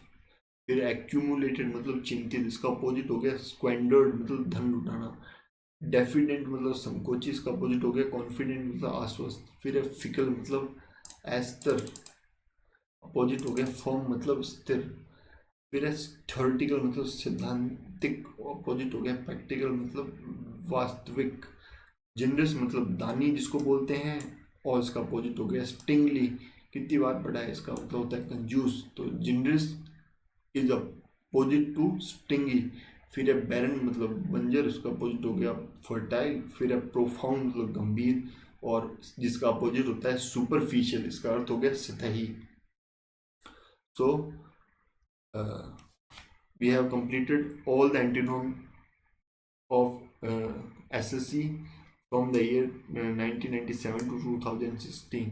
फिर एक्यूमुलेटेड मतलब चिंतित, इसका अपोजिट हो गया स्क्वेंडर्ड मतलब धन लुटाना। डेफिडेंट मतलब संकोची, इसका अपोजिट हो गया कॉन्फिडेंट मतलब आश्वस्त। फिर है फिकल मतलब एस्तर, अपोजिट हो गया फर्म मतलब स्थिर। फिर है थ्योरेटिकल मतलब सिद्धांतिक, अपोजिट हो गया प्रैक्टिकल मतलब वास्तविक। जनरस मतलब दानी जिसको बोलते हैं, और इसका अपोजिट हो गया स्टिंगली। कितनी बार पढ़ा है, इसका मतलब होता है कंजूस। तो generous is opposite to stingy. फिर है बैरन मतलब बंजर, उसका अपोजिट हो गया फर्टाइल। फिर है प्रोफाउंड मतलब गंभीर, और जिसका अपोजिट होता है सुपरफिशियल, इसका अर्थ हो गया सतही। सो we have completed all the antonym of SSC from the year 1997 to 2016.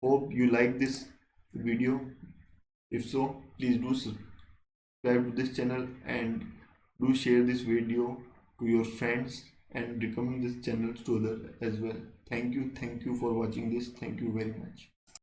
Hope you like this video. If so, please do subscribe to this channel and do share this video to your friends and recommend this channel to others as well. Thank you for watching this. Thank you very much.